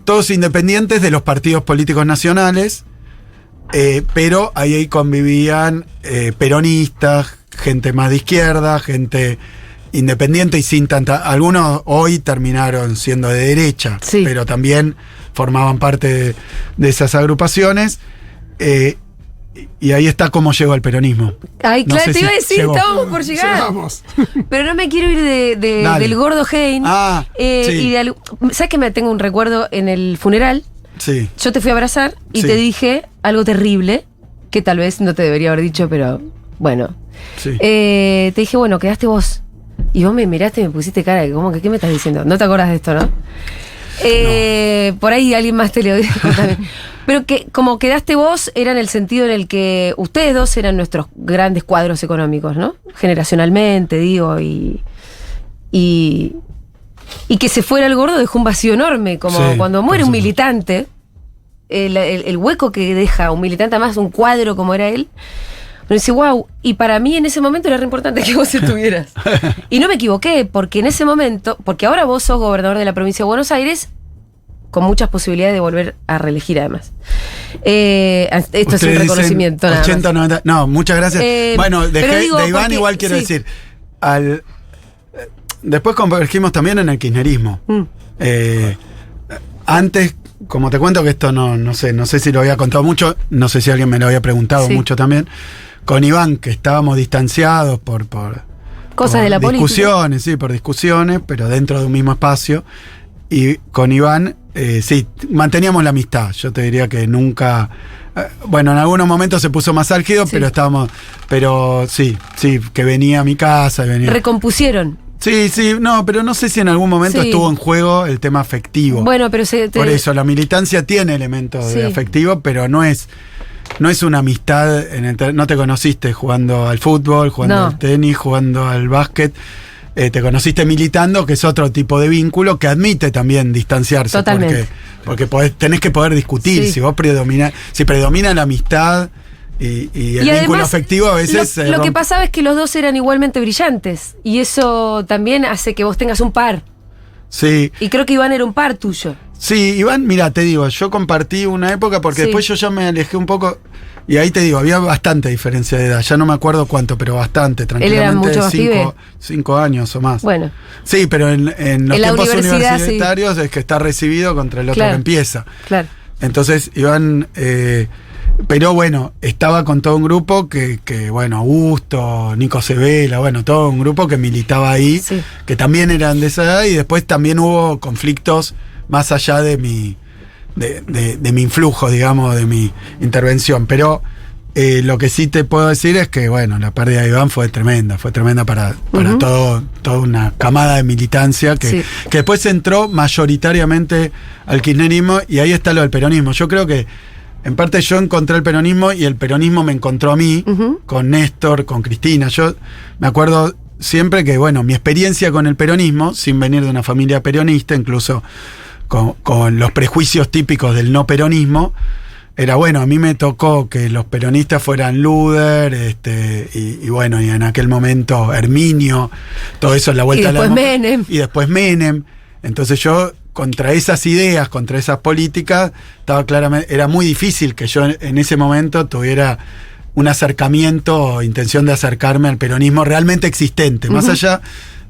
C: todos independientes de los partidos políticos nacionales, pero ahí convivían peronistas, gente más de izquierda, gente independiente y sin tanta... Algunos hoy terminaron siendo de derecha,
A: sí,
C: pero también formaban parte de esas agrupaciones. Y ahí está cómo llegó al peronismo.
A: Ay,
C: No
A: claro,
C: sé
A: te
C: si
A: iba a decir,
C: llegó.
A: estábamos por llegar.
D: Llegamos.
A: Pero no me quiero ir
C: Dale.
A: del gordo Hein.
C: Sí.
A: Y ¿sabes que me tengo un recuerdo en el funeral?
C: Sí.
A: Yo te fui a abrazar y
C: Sí.
A: te dije algo terrible, que tal vez no te debería haber dicho, pero bueno.
C: Sí.
A: Te dije, bueno, quedaste vos. Y vos me miraste y me pusiste cara de ¿cómo que qué me estás diciendo? No te acuerdas de esto, ¿no? Por ahí alguien más te lo dijo también. Pero que como quedaste vos era en el sentido en el que ustedes dos eran nuestros grandes cuadros económicos, ¿no? Generacionalmente, digo, y que se fuera el gordo dejó un vacío enorme, como
C: Sí,
A: cuando muere
C: por
A: un
C: supuesto.
A: militante, el hueco que deja un militante, además un cuadro como era él. Me dice, wow, y para mí en ese momento era re importante que vos estuvieras. Y no me equivoqué, porque en ese momento, porque ahora vos sos gobernador de la provincia de Buenos Aires, con muchas posibilidades de volver a reelegir además. Esto es
C: Ustedes
A: un
C: dicen
A: reconocimiento nada
C: 80,
A: más.
C: 90. No, muchas gracias. Bueno,
A: pero digo,
C: de Iván
A: porque-
C: igual quiero
A: sí.
C: decir. Después convergimos también en el kirchnerismo. Antes, como te cuento que esto no sé si lo había contado mucho, no sé si alguien me lo había preguntado
A: Sí.
C: mucho también. Con Iván, que estábamos distanciados por
A: Cosas de la política.
C: discusiones, sí, por discusiones, pero dentro de un mismo espacio. Y con Iván, sí, manteníamos la amistad. Yo te diría que nunca... bueno, en algunos momentos se puso más álgido,
A: Sí.
C: pero sí, que venía a mi casa y venía...
A: Recompusieron.
C: Sí, no, pero no sé si en algún momento
A: Sí.
C: estuvo en juego el tema afectivo.
A: Bueno, pero
C: Por eso, la militancia tiene elementos
A: Sí.
C: de afectivo, pero no es una amistad, no te conociste jugando al fútbol, jugando
A: No.
C: al tenis, jugando al básquet. Te conociste militando, que es otro tipo de vínculo que admite también distanciarse.
A: Totalmente.
C: Porque tenés que poder discutir.
A: Sí.
C: Si predomina la amistad y el
A: Y
C: vínculo
A: además,
C: afectivo, a veces
A: lo que pasaba es que los dos eran igualmente brillantes. Y eso también hace que vos tengas un par.
C: Sí.
A: Y creo que Iván era un par tuyo.
C: Sí, Iván, mira, te digo, yo compartí una época porque
A: Sí.
C: después yo ya me alejé un poco y ahí te digo, había bastante diferencia de edad, ya no me acuerdo cuánto, pero bastante, tranquilamente.
A: mucho más pibe.
C: 5 años o más.
A: Bueno,
C: Sí, pero en los
A: En la
C: tiempos
A: universidad,
C: universitarios es que está recibido contra el otro
A: Claro.
C: que empieza.
A: claro.
C: Entonces, Iván, pero bueno, estaba con todo un grupo que bueno, Augusto, Nico Cebela, bueno, todo un grupo que militaba ahí,
A: Sí.
C: que también eran de esa edad, y después también hubo conflictos más allá de mi influjo, digamos, de mi intervención. Pero lo que sí te puedo decir es que, bueno, la pérdida de Iván fue tremenda para
A: Ujú.
C: toda una camada de militancia que
A: Sí.
C: después entró mayoritariamente al kirchnerismo, y ahí está lo del peronismo. Yo creo que en parte yo encontré el peronismo y el peronismo me encontró a mí,
A: Ujú.
C: con Néstor, con Cristina. Yo me acuerdo siempre que, bueno, mi experiencia con el peronismo, sin venir de una familia peronista, incluso con los prejuicios típicos del no peronismo, era bueno, a mí me tocó que los peronistas fueran Luder, y bueno, y en aquel momento Herminio, todo eso en la vuelta
A: Y
C: a la
A: después
C: democracia.
A: Menem.
C: Y después Menem. Entonces yo, contra esas ideas, contra esas políticas, era muy difícil que yo en ese momento tuviera un acercamiento o intención de acercarme al peronismo realmente existente. Más allá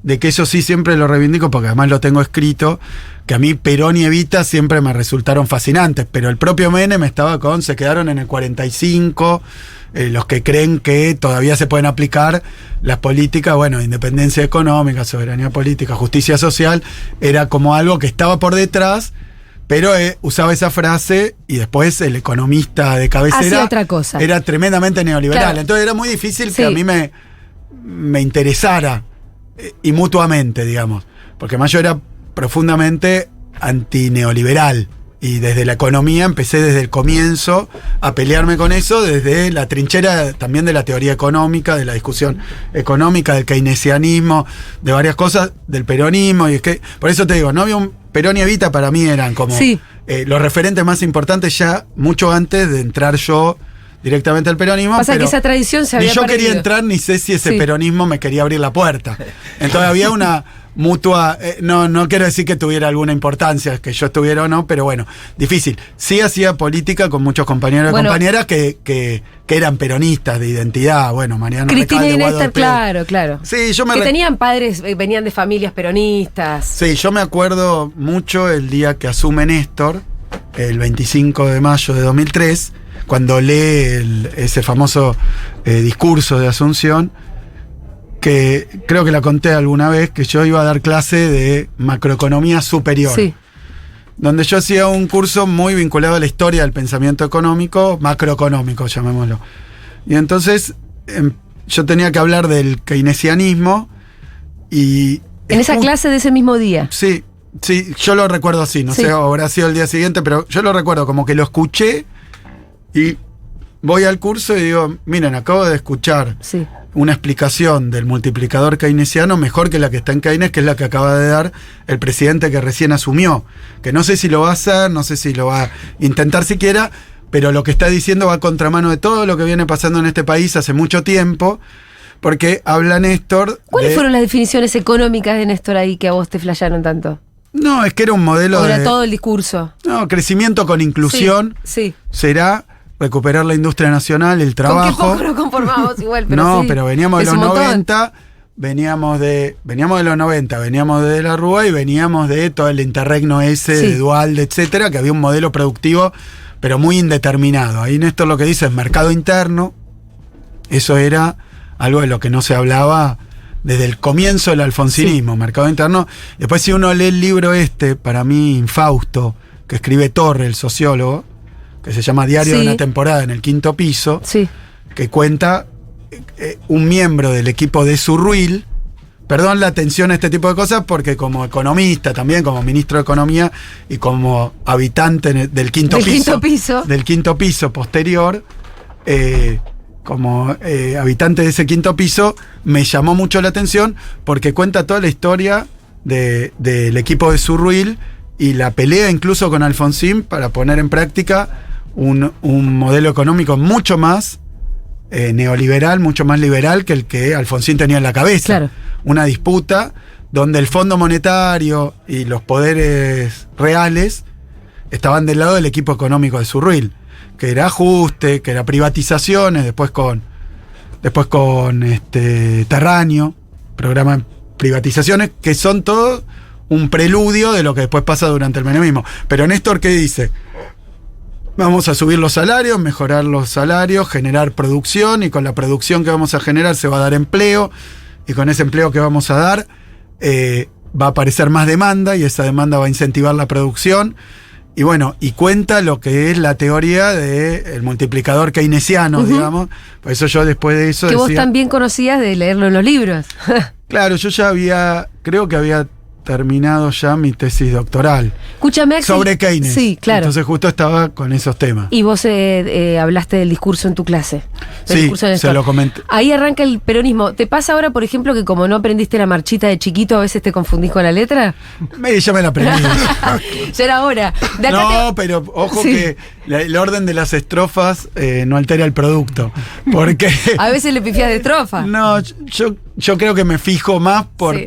C: de que eso sí siempre lo reivindico, porque además lo tengo escrito, que a mí Perón y Evita siempre me resultaron fascinantes, pero el propio Menem se quedaron en el 45, los que creen que todavía se pueden aplicar las políticas, bueno, independencia económica, soberanía política, justicia social, era como algo que estaba por detrás, pero usaba esa frase, y después el economista de cabecera
A: Hacía otra cosa.
C: era tremendamente neoliberal.
A: Claro.
C: Entonces era muy difícil
A: Sí.
C: que a mí me interesara, y mutuamente, digamos, porque más yo era profundamente antineoliberal Y desde la economía empecé desde el comienzo a pelearme con eso, desde la trinchera también de la teoría económica, de la discusión económica, del keynesianismo, de varias cosas, del peronismo. Y es que, por eso te digo, no había un Perón y Evita para mí eran como
A: Sí.
C: Los referentes más importantes ya mucho antes de entrar yo directamente al peronismo.
A: Pasa
C: pero
A: que esa tradición se
C: ni
A: había
C: yo
A: perdido.
C: quería entrar, ni sé si ese
A: Sí.
C: peronismo me quería abrir la puerta. Entonces había una mutua, no quiero decir que tuviera alguna importancia, que yo estuviera o no, pero bueno, difícil. Sí hacía política con muchos compañeros
A: Bueno.
C: y compañeras que eran peronistas de identidad. Bueno, Mariano
A: Cristina
C: Recalde,
A: y Néstor,
C: Guado
A: claro, claro.
C: Sí, yo me
A: Que
C: re-
A: tenían padres, venían de familias peronistas.
C: Sí, yo me acuerdo mucho el día que asume Néstor, el 25 de mayo de 2003, cuando lee ese famoso discurso de Asunción, que creo que la conté alguna vez, que yo iba a dar clase de macroeconomía superior,
A: Sí.
C: donde yo hacía un curso muy vinculado a la historia del pensamiento económico, macroeconómico, llamémoslo. Y entonces yo tenía que hablar del keynesianismo y...
A: En esa clase de ese mismo día.
C: Sí, sí, yo lo recuerdo así, no
A: Sí.
C: sé, habrá sido el día siguiente, pero yo lo recuerdo como que lo escuché y voy al curso y digo, miren, acabo de escuchar
A: Sí.
C: una explicación del multiplicador keynesiano mejor que la que está en Keynes, que es la que acaba de dar el presidente que recién asumió, que no sé si lo va a hacer, no sé si lo va a intentar siquiera, pero lo que está diciendo va a contramano de todo lo que viene pasando en este país hace mucho tiempo, porque habla Néstor...
A: ¿Cuáles
C: de-
A: fueron las definiciones económicas de Néstor ahí que a vos te flasharon tanto?
C: No, es que era un modelo
A: ¿O era
C: de...
A: todo el discurso?
C: No, crecimiento con inclusión
A: Sí.
C: será recuperar la industria nacional, el
A: ¿Con qué
C: trabajo.
A: poco nos conformamos igual? Pero
C: No,
A: sí.
C: pero veníamos de
A: Es
C: los
A: un montón.
C: 90, veníamos de los 90, veníamos de la Rúa y veníamos de todo el interregno ese,
A: Sí.
C: de Duhalde, etcétera, que había un modelo productivo, pero muy indeterminado. Ahí Néstor lo que dice es mercado interno. Eso era algo de lo que no se hablaba desde el comienzo del alfonsinismo, mercado interno. Después, si uno lee el libro para mí infausto, que escribe Torre, el sociólogo, que se llama Diario
A: Sí.
C: de una temporada en el 5º piso,
A: Sí.
C: que cuenta un miembro del equipo de Zurruil. Perdón la atención a este tipo de cosas, porque como economista también, como ministro de Economía y como habitante del quinto piso, del quinto piso posterior, como habitante de ese quinto piso, me llamó mucho la atención porque cuenta toda la historia del equipo de Zurruil y la pelea incluso con Alfonsín para poner en práctica un modelo económico mucho más neoliberal, mucho más liberal que el que Alfonsín tenía en la cabeza.
A: Claro.
C: Una disputa donde el Fondo Monetario y los poderes reales estaban del lado del equipo económico de Zurruil, que era ajuste, que era privatizaciones, después con Terraño, programa de privatizaciones, que son todo un preludio de lo que después pasa durante el menemismo. Pero Néstor, ¿qué dice? Vamos a subir los salarios, mejorar los salarios, generar producción, y con la producción que vamos a generar se va a dar empleo, y con ese empleo que vamos a dar va a aparecer más demanda, y esa demanda va a incentivar la producción. Y bueno, y cuenta lo que es la teoría del multiplicador keynesiano, digamos. Por eso yo después de eso
A: Que vos
C: decía...
A: también conocías de leerlo en los libros.
C: Claro, yo ya creo que había terminado ya mi tesis doctoral
A: Escúchame, Axel.
C: sobre Keynes.
A: Sí, claro.
C: Entonces justo estaba con esos temas.
A: Y vos hablaste del discurso en tu clase. Del
C: Sí,
A: discurso de
C: se
A: Néstor.
C: lo comenté.
A: Ahí arranca el peronismo. ¿Te pasa ahora, por ejemplo, que como no aprendiste la marchita de chiquito, a veces te confundís con la letra?
C: Ya me la aprendí.
A: Ya era hora. De acá
C: No, pero ojo
A: Sí.
C: que el orden de las estrofas no altera el producto. Porque...
A: a veces le pifiás de estrofa.
C: No, yo creo que me fijo más
A: Sí.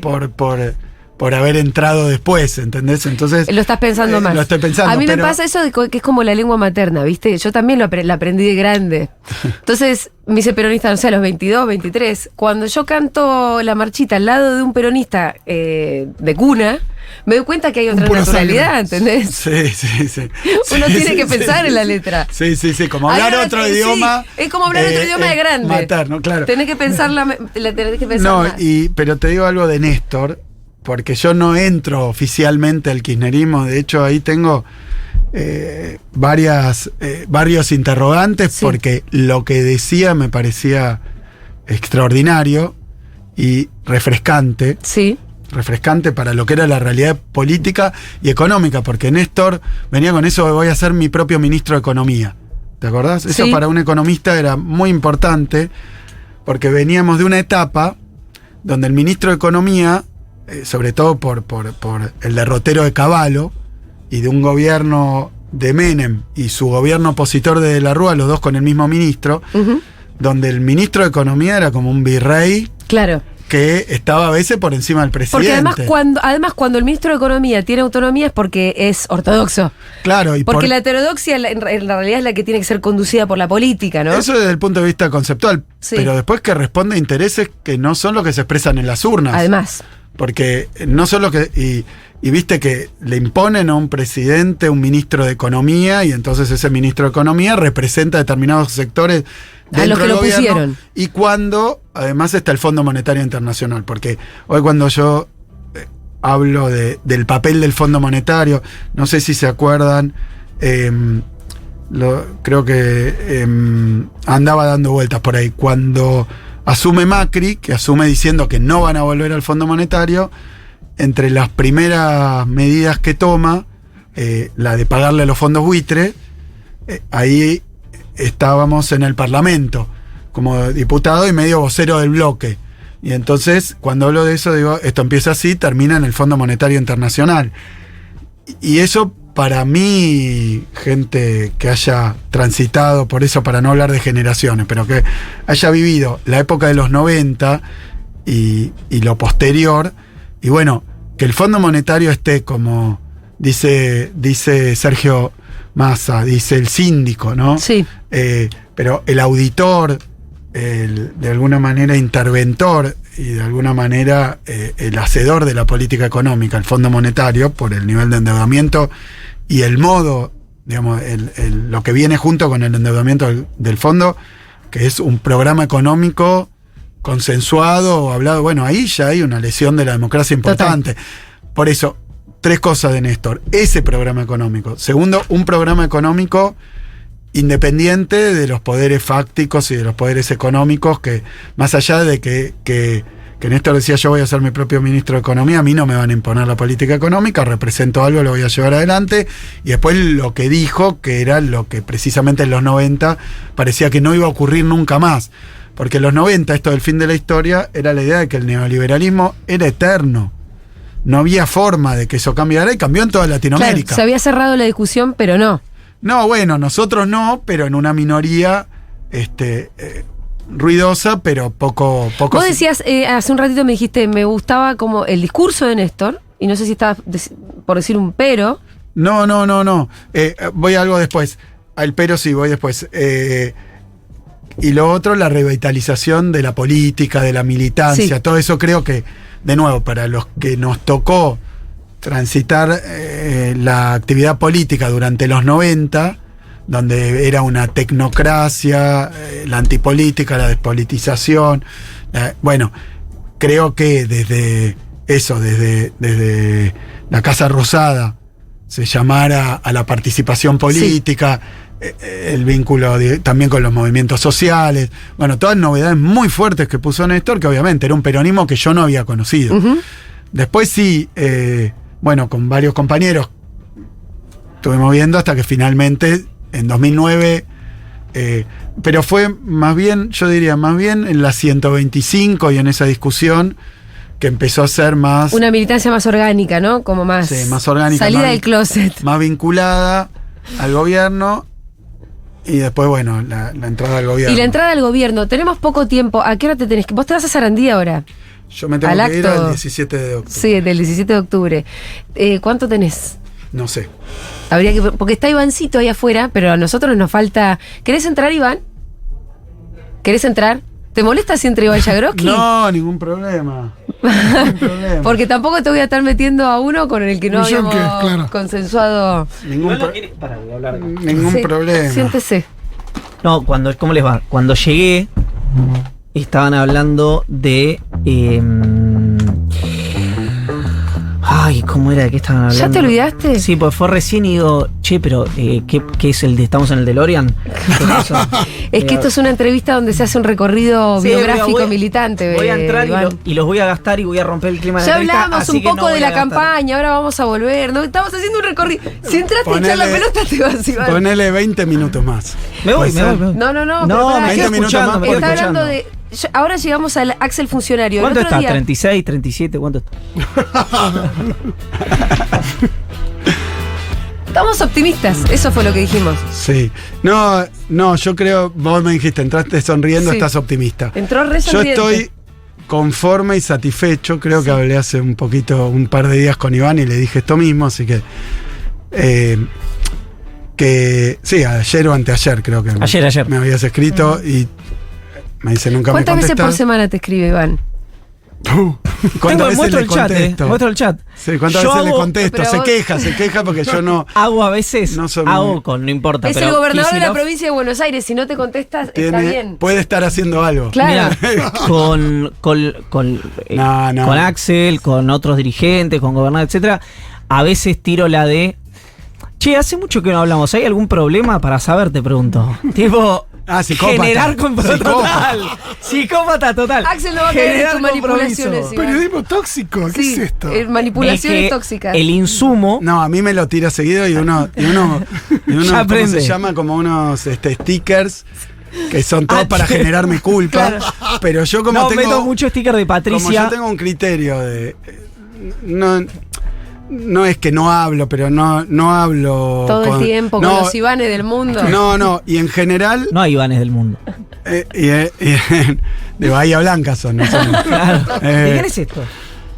C: por haber entrado después, ¿entendés? Entonces...
A: Lo estás pensando más.
C: Lo estoy pensando.
A: A mí me
C: pero-
A: pasa eso de que es como la lengua materna, ¿viste? Yo también la aprendí de grande. Entonces, me hice peronista, no sé, a los 22, 23. Cuando yo canto la marchita al lado de un peronista de cuna, me doy cuenta que hay otra
D: pura
A: naturalidad, ¿entendés?
C: Sí.
A: Uno
C: Sí,
A: tiene
C: sí,
A: que pensar
C: sí,
A: en la
C: sí.
A: letra.
C: Sí, como
A: Hay
C: hablar
A: una-
C: otro
A: sí,
C: idioma.
A: es como hablar otro idioma de grande.
C: Materno, claro.
A: Tenés que pensar tenés que pensar
C: No,
A: más.
C: pero te digo algo de Néstor, porque yo no entro oficialmente al kirchnerismo. De hecho, ahí tengo varios interrogantes,
A: Sí.
C: porque lo que decía me parecía extraordinario y refrescante.
A: Sí.
C: refrescante para lo que era la realidad política y económica, porque Néstor venía con eso de voy a ser mi propio ministro de Economía. ¿Te acordás? Eso
A: Sí.
C: para un economista era muy importante, porque veníamos de una etapa donde el ministro de Economía, sobre todo por el derrotero de Cavallo y de un gobierno de Menem y su gobierno opositor de De la Rúa, los dos con el mismo ministro,
A: Ujú.
C: donde el ministro de Economía era como un virrey
A: Claro.
C: que estaba a veces por encima del presidente.
A: Porque además cuando el ministro de Economía tiene autonomía es porque es ortodoxo.
C: Claro, y
A: Porque la heterodoxia en realidad es la que tiene que ser conducida por la política, ¿no?
C: eso desde el punto de vista conceptual,
A: Sí.
C: pero después que responde a intereses que no son los que se expresan en las urnas.
A: Además.
C: Porque no son los que... Y viste que le imponen a un presidente un ministro de Economía, y entonces ese ministro de Economía representa determinados sectores
A: A los
C: dentro
A: que
C: del
A: lo
C: gobierno.
A: pusieron.
C: Y cuando, además, está el Fondo Monetario Internacional. Porque hoy cuando yo hablo del papel del Fondo Monetario, no sé si se acuerdan, creo que andaba dando vueltas por ahí. Cuando asume Macri, que asume diciendo que no van a volver al Fondo Monetario, entre las primeras medidas que toma, la de pagarle a los fondos buitre, ahí estábamos en el Parlamento como diputado y medio vocero del bloque. Y entonces, cuando hablo de eso, digo, esto empieza así, termina en el Fondo Monetario Internacional. Y eso, para mí, gente que haya transitado por eso, para no hablar de generaciones, pero que haya vivido la época de los 90 y lo posterior, y bueno, que el Fondo Monetario esté como dice Sergio Massa, dice el síndico, ¿no?
A: Sí.
C: Pero el auditor, de alguna manera interventor y de alguna manera el hacedor de la política económica, el Fondo Monetario, por el nivel de endeudamiento y el modo, digamos, lo que viene junto con el endeudamiento del fondo, que es un programa económico consensuado o hablado. Bueno, ahí ya hay una lesión de la democracia importante. Por eso, 3 cosas de Néstor. Ese programa económico. Segundo, un programa económico independiente de los poderes fácticos y de los poderes económicos, que más allá de que Néstor decía yo voy a ser mi propio ministro de Economía, a mí no me van a imponer la política económica, represento algo, lo voy a llevar adelante. Y después lo que dijo, que era lo que precisamente en los 90 parecía que no iba a ocurrir nunca más. Porque en los 90, esto del fin de la historia, era la idea de que el neoliberalismo era eterno. No había forma de que eso cambiara, y cambió en toda Latinoamérica.
A: Claro, se había cerrado la discusión, pero no.
C: No, bueno, nosotros no, pero en una minoría ruidosa, pero poco.
A: Vos decías, hace un ratito me dijiste, me gustaba como el discurso de Néstor, y no sé si estabas por decir un pero.
C: No. Voy a algo después. Al pero sí, voy después. Y lo otro, la revitalización de la política, de la militancia,
A: Sí.
C: todo eso creo que, de nuevo, para los que nos tocó transitar la actividad política durante los 90, donde era una tecnocracia, la antipolítica, la despolitización. Bueno, creo que desde la Casa Rosada se llamara a la participación política, el vínculo también con los movimientos sociales. Bueno, todas novedades muy fuertes que puso Néstor, que obviamente era un peronismo que yo no había conocido.
A: Uh-huh.
C: Después sí, bueno, con varios compañeros estuvimos viendo hasta que finalmente en 2009, pero fue más bien, yo diría, más bien en la 125 y en esa discusión que empezó a ser más...
A: Una militancia más orgánica, ¿no? Como más...
C: Sí, más orgánica.
A: Salida
C: más,
A: del closet.
C: Más vinculada al gobierno, y después, bueno, la entrada al gobierno.
A: Y la entrada al gobierno. Tenemos poco tiempo. ¿A qué hora te tenés que...? Vos te vas a Sarandí ahora.
C: Yo me tengo
A: al
C: que ir
A: acto.
C: al 17 de octubre.
A: Sí, del 17 de octubre. ¿Cuánto tenés?
C: No sé.
A: Habría que... Porque está Ivancito ahí afuera, pero a nosotros nos falta... ¿Querés entrar, Iván? ¿Querés entrar? ¿Te molesta si entra Iván Jagroski?
C: No, ningún problema. Ningún problema.
A: Porque tampoco te voy a estar metiendo a uno con el que no
D: Un
A: habíamos
D: yonque, claro.
A: consensuado.
C: Ningún,
E: Voy a hablar.
C: ningún
A: Sí,
C: problema.
A: Siéntese.
E: No, ¿cómo les va? Cuando llegué, estaban hablando de. Ay, ¿cómo era? ¿De qué estaban hablando?
A: ¿Ya te olvidaste?
E: Sí, pues fue recién y digo, che, pero ¿qué es el de estamos en el DeLorean? ¿Qué es eso?
A: Es que esto es una entrevista donde se hace un recorrido
E: Sí,
A: biográfico
E: voy-
A: militante.
E: Voy a entrar
A: Iván.
E: y los voy a gastar y voy a romper el clima de la
A: Ya
E: entrevista.
A: hablamos
E: así
A: un
E: que
A: poco
E: no
A: de
E: voy
A: la
E: a gastar.
A: campaña, ahora vamos a volver. ¿No? Estamos haciendo un recorrido. Si entraste a echar la
C: Ponele-
A: pelota, te vas, Iván.
C: Ponele 20 minutos más.
E: Me voy,
C: Puede
E: me voy,
C: ser.
E: me voy.
A: No, pero
E: No,
A: pará,
E: me quedo
C: 20 minutos
E: escuchando,
C: más
E: me quedo
A: está
E: escuchando.
A: hablando de. Ahora llegamos al Axel funcionario.
E: ¿Cuánto
A: el otro
E: está?
A: día,
E: ¿36, 37? ¿Cuánto está?
A: Estamos optimistas, eso fue lo que dijimos.
C: Sí. No, yo creo, vos me dijiste, entraste sonriendo,
A: Sí.
C: estás optimista.
A: Entró re
C: Yo
A: sonriente.
C: estoy conforme y satisfecho. Creo que hablé hace un par de días con Iván y le dije esto mismo, así que. Sí, ayer o anteayer creo que.
E: Ayer.
C: Me habías escrito y me dice nunca me
A: ¿Cuántas veces
C: contestas.
A: por semana te escribe Iván?
C: ¿Cuántas veces
E: muestro
C: le
E: el chat,
C: contesto?
E: muestro el chat.
C: Sí, ¿cuántas
E: Yo
C: veces le
E: hago-
C: contesto?
A: Pero
C: Se
A: vos-
C: queja porque yo no.
E: Hago a veces,
C: No soy
E: hago
C: muy-
E: con, no importa.
A: Es
E: pero
A: el gobernador de la
E: Kicillof-
A: provincia de Buenos Aires. Si no te contestas, está bien.
C: Puede estar haciendo algo.
A: Claro.
E: Mirá,
C: No.
E: con Axel, con otros dirigentes, con gobernadores, etcétera, a veces tiro la de che, hace mucho que no hablamos, ¿hay algún problema para saber? Te pregunto. Tipo,
C: Psicópata.
E: generar compromiso total. Psicópata total.
A: Axel no va a caer en
E: Generar
A: tus manipulaciones,
E: compromiso.
A: Iván.
D: Periodismo tóxico, ¿qué
A: Sí,
D: es esto?
A: manipulaciones
E: Es que
A: tóxicas.
E: El insumo.
C: No, a mí me lo tira seguido y uno
E: Ya
C: ¿cómo
E: aprende.
C: se llama? Como unos stickers que son todos para
E: che.
C: generarme culpa. Pero yo como
E: No,
C: tengo.
E: meto mucho sticker de
C: Como
E: Patricia.
C: yo tengo un criterio de. No es que no hablo, pero no hablo.
A: Todo el tiempo con los Ivanes del mundo.
C: No, y en general.
E: No hay Ivanes del mundo.
C: De Bahía Blanca son, no son.
E: Claro. ¿De quién es esto?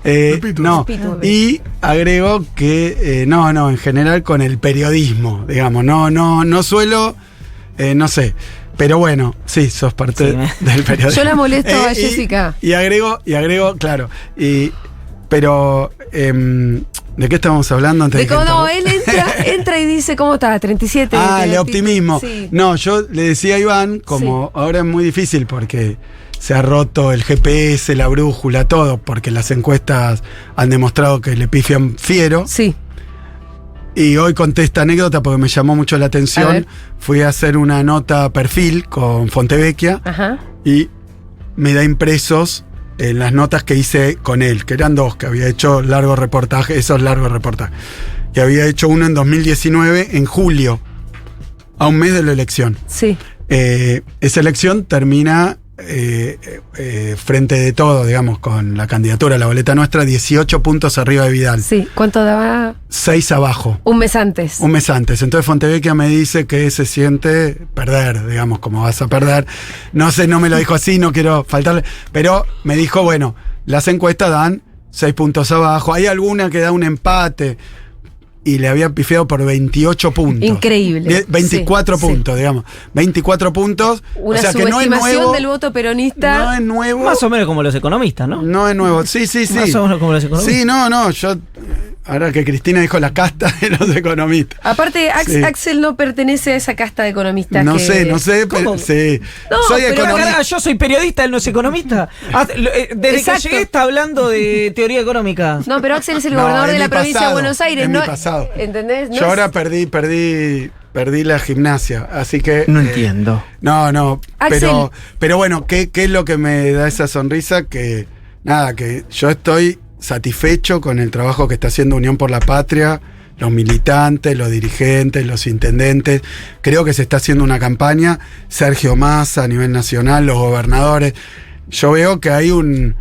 D: Pepito.
C: No,
A: Pepito.
C: y agrego que no, en general con el periodismo, digamos, no suelo, no sé, pero bueno, sí, sos parte
E: Sí,
C: del periodismo.
A: Yo la molesto a Jessica.
C: Y agrego, claro, pero ¿de qué estábamos hablando antes
A: De
C: que
A: cómo no,
C: interrumpa?
A: él entra y dice, ¿cómo está? 37.
C: El optimismo.
A: Sí.
C: No, yo le decía a Iván, como ahora es muy difícil porque se ha roto el GPS, la brújula, todo, porque las encuestas han demostrado que le pifian fiero.
A: Sí.
C: Y hoy conté esta anécdota porque me llamó mucho la
A: A
C: atención.
A: ver.
C: Fui a hacer una nota perfil con Fontevecchia
A: Ajá.
C: y me da impresos las notas que hice con él, que eran dos, que había hecho esos largos reportajes. Y había hecho uno en 2019, en julio, a un mes de la elección.
A: Sí.
C: Esa elección termina frente de todo, digamos, con la candidatura, la boleta nuestra, 18 puntos arriba de Vidal,
A: Sí. ¿Cuánto daba?
C: 6 abajo.
A: Un mes antes.
C: Un mes antes. Entonces Fontevecchia me dice que se siente perder, digamos, como vas a perder. No sé, no me lo dijo así, no quiero faltarle. Pero me dijo, bueno, las encuestas dan 6 puntos abajo. Hay alguna que da un empate. Y le había pifiado por 28 puntos.
A: Increíble.
C: 24
A: Sí,
C: puntos, digamos. 24 puntos.
A: Una
C: o sea que no es
A: subestimación
C: nuevo.
A: del voto peronista.
C: No es nuevo.
E: Más o menos como los economistas, ¿no?
C: No es nuevo. Sí.
E: Más o menos como los economistas.
C: Sí, no. Yo. Ahora que Cristina dijo la casta de los economistas.
A: Aparte,
C: Sí.
A: Axel no pertenece a esa casta de economistas.
C: No
A: que-
C: sé, pero
E: ¿Cómo?
C: sí.
A: No,
C: Soy
A: pero
C: economista.
E: Caraca, yo soy periodista, él no es economista. Desde
A: Exacto.
E: que llegué está hablando de teoría económica.
A: No, pero Axel es el
C: No,
A: gobernador
C: es
A: de la
C: mi
A: provincia
C: pasado,
A: de Buenos Aires.
C: es
A: ¿no?
C: mi pasado.
A: ¿Entendés? No
C: Yo ahora
A: es-
C: perdí la gimnasia, así que.
E: No entiendo.
C: No,
A: Axel.
C: pero bueno, ¿qué es lo que me da esa sonrisa? Que nada, que yo estoy satisfecho con el trabajo que está haciendo Unión por la Patria, los militantes, los dirigentes, los intendentes. Creo que se está haciendo una campaña, Sergio Massa a nivel nacional, los gobernadores. Yo veo que hay un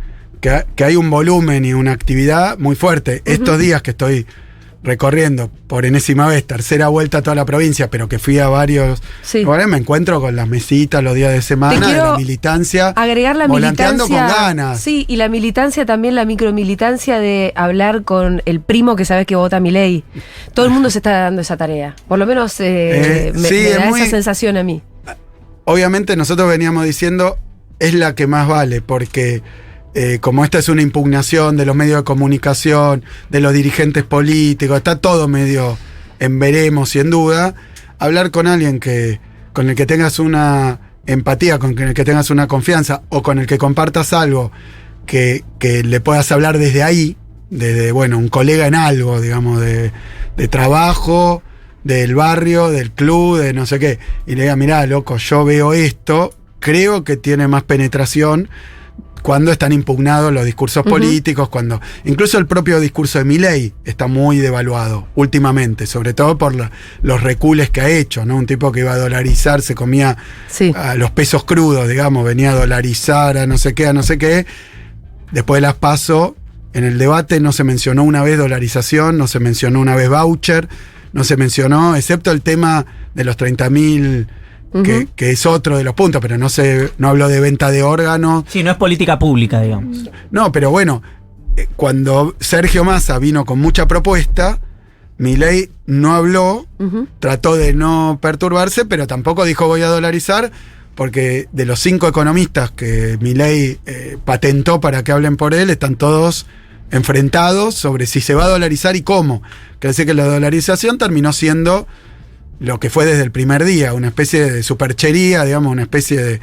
C: volumen y una actividad muy fuerte. Estos días que estoy recorriendo por enésima vez, tercera vuelta a toda la provincia, pero que fui a varios
A: Sí.
C: lugares, me encuentro con las mesitas los días de semana, de
A: quiero
C: la militancia,
A: agregar la
C: volanteando
A: militancia.
C: con ganas.
A: Sí, y la militancia también, la micromilitancia de hablar con el primo que sabes que vota Milei. Todo el mundo se está dando esa tarea. Por lo menos me
C: sí, es
A: da
C: muy-
A: esa sensación a mí.
C: Obviamente nosotros veníamos diciendo, es la que más vale, porque como esta es una impugnación de los medios de comunicación, de los dirigentes políticos, está todo medio en veremos y en duda, hablar con alguien con el que tengas una empatía, con el que tengas una confianza, o con el que compartas algo que le puedas hablar desde ahí, desde, bueno, un colega en algo, digamos, de trabajo, del barrio, del club, de no sé qué, y le diga, mirá, loco, yo veo esto, creo que tiene más penetración cuando están impugnados los discursos políticos, cuando incluso el propio discurso de Milei está muy devaluado últimamente, sobre todo por los recules que ha hecho, ¿no? Un tipo que iba a dolarizar, se comía a los pesos crudos, digamos, venía a dolarizar a no sé qué. Después de las PASO, en el debate no se mencionó una vez dolarización, no se mencionó una vez voucher, no se mencionó, excepto el tema de los 30.000, que es otro de los puntos, pero no habló de venta de órganos.
E: Sí, no es política pública, digamos.
C: No, pero bueno, cuando Sergio Massa vino con mucha propuesta, Milei no habló, trató de no perturbarse, pero tampoco dijo voy a dolarizar, porque de los 5 economistas que Milei patentó para que hablen por él, están todos enfrentados sobre si se va a dolarizar y cómo. Quiere decir que la dolarización terminó siendo lo que fue desde el primer día, una especie de superchería, digamos, una especie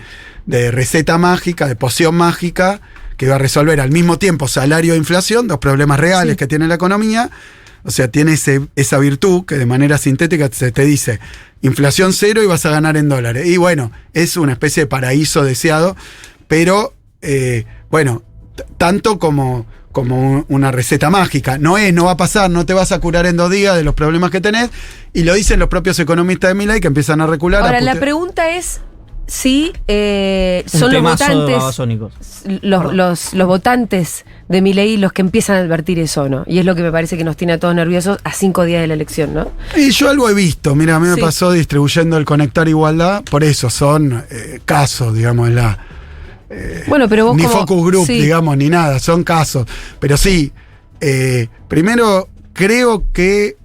C: de receta mágica, de poción mágica, que iba a resolver al mismo tiempo salario e inflación, 2 problemas reales que tiene la economía. O sea, tiene esa virtud que de manera sintética se te dice inflación 0 y vas a ganar en dólares. Y bueno, es una especie de paraíso deseado, pero bueno, tanto como una receta mágica. No va a pasar, no te vas a curar en 2 días de los problemas que tenés, y lo dicen los propios economistas de Milei, que empiezan a recular.
A: Ahora, la pregunta es si son los votantes, los votantes de Milei los que empiezan a advertir eso, ¿no? Y es lo que me parece que nos tiene a todos nerviosos a 5 días de la elección, ¿no?
C: Y yo algo he visto, mira, a mí me pasó distribuyendo el Conectar Igualdad, por eso son casos, digamos,
A: bueno, pero vos
C: ni focus group, digamos, ni nada, son casos. Pero sí, primero creo que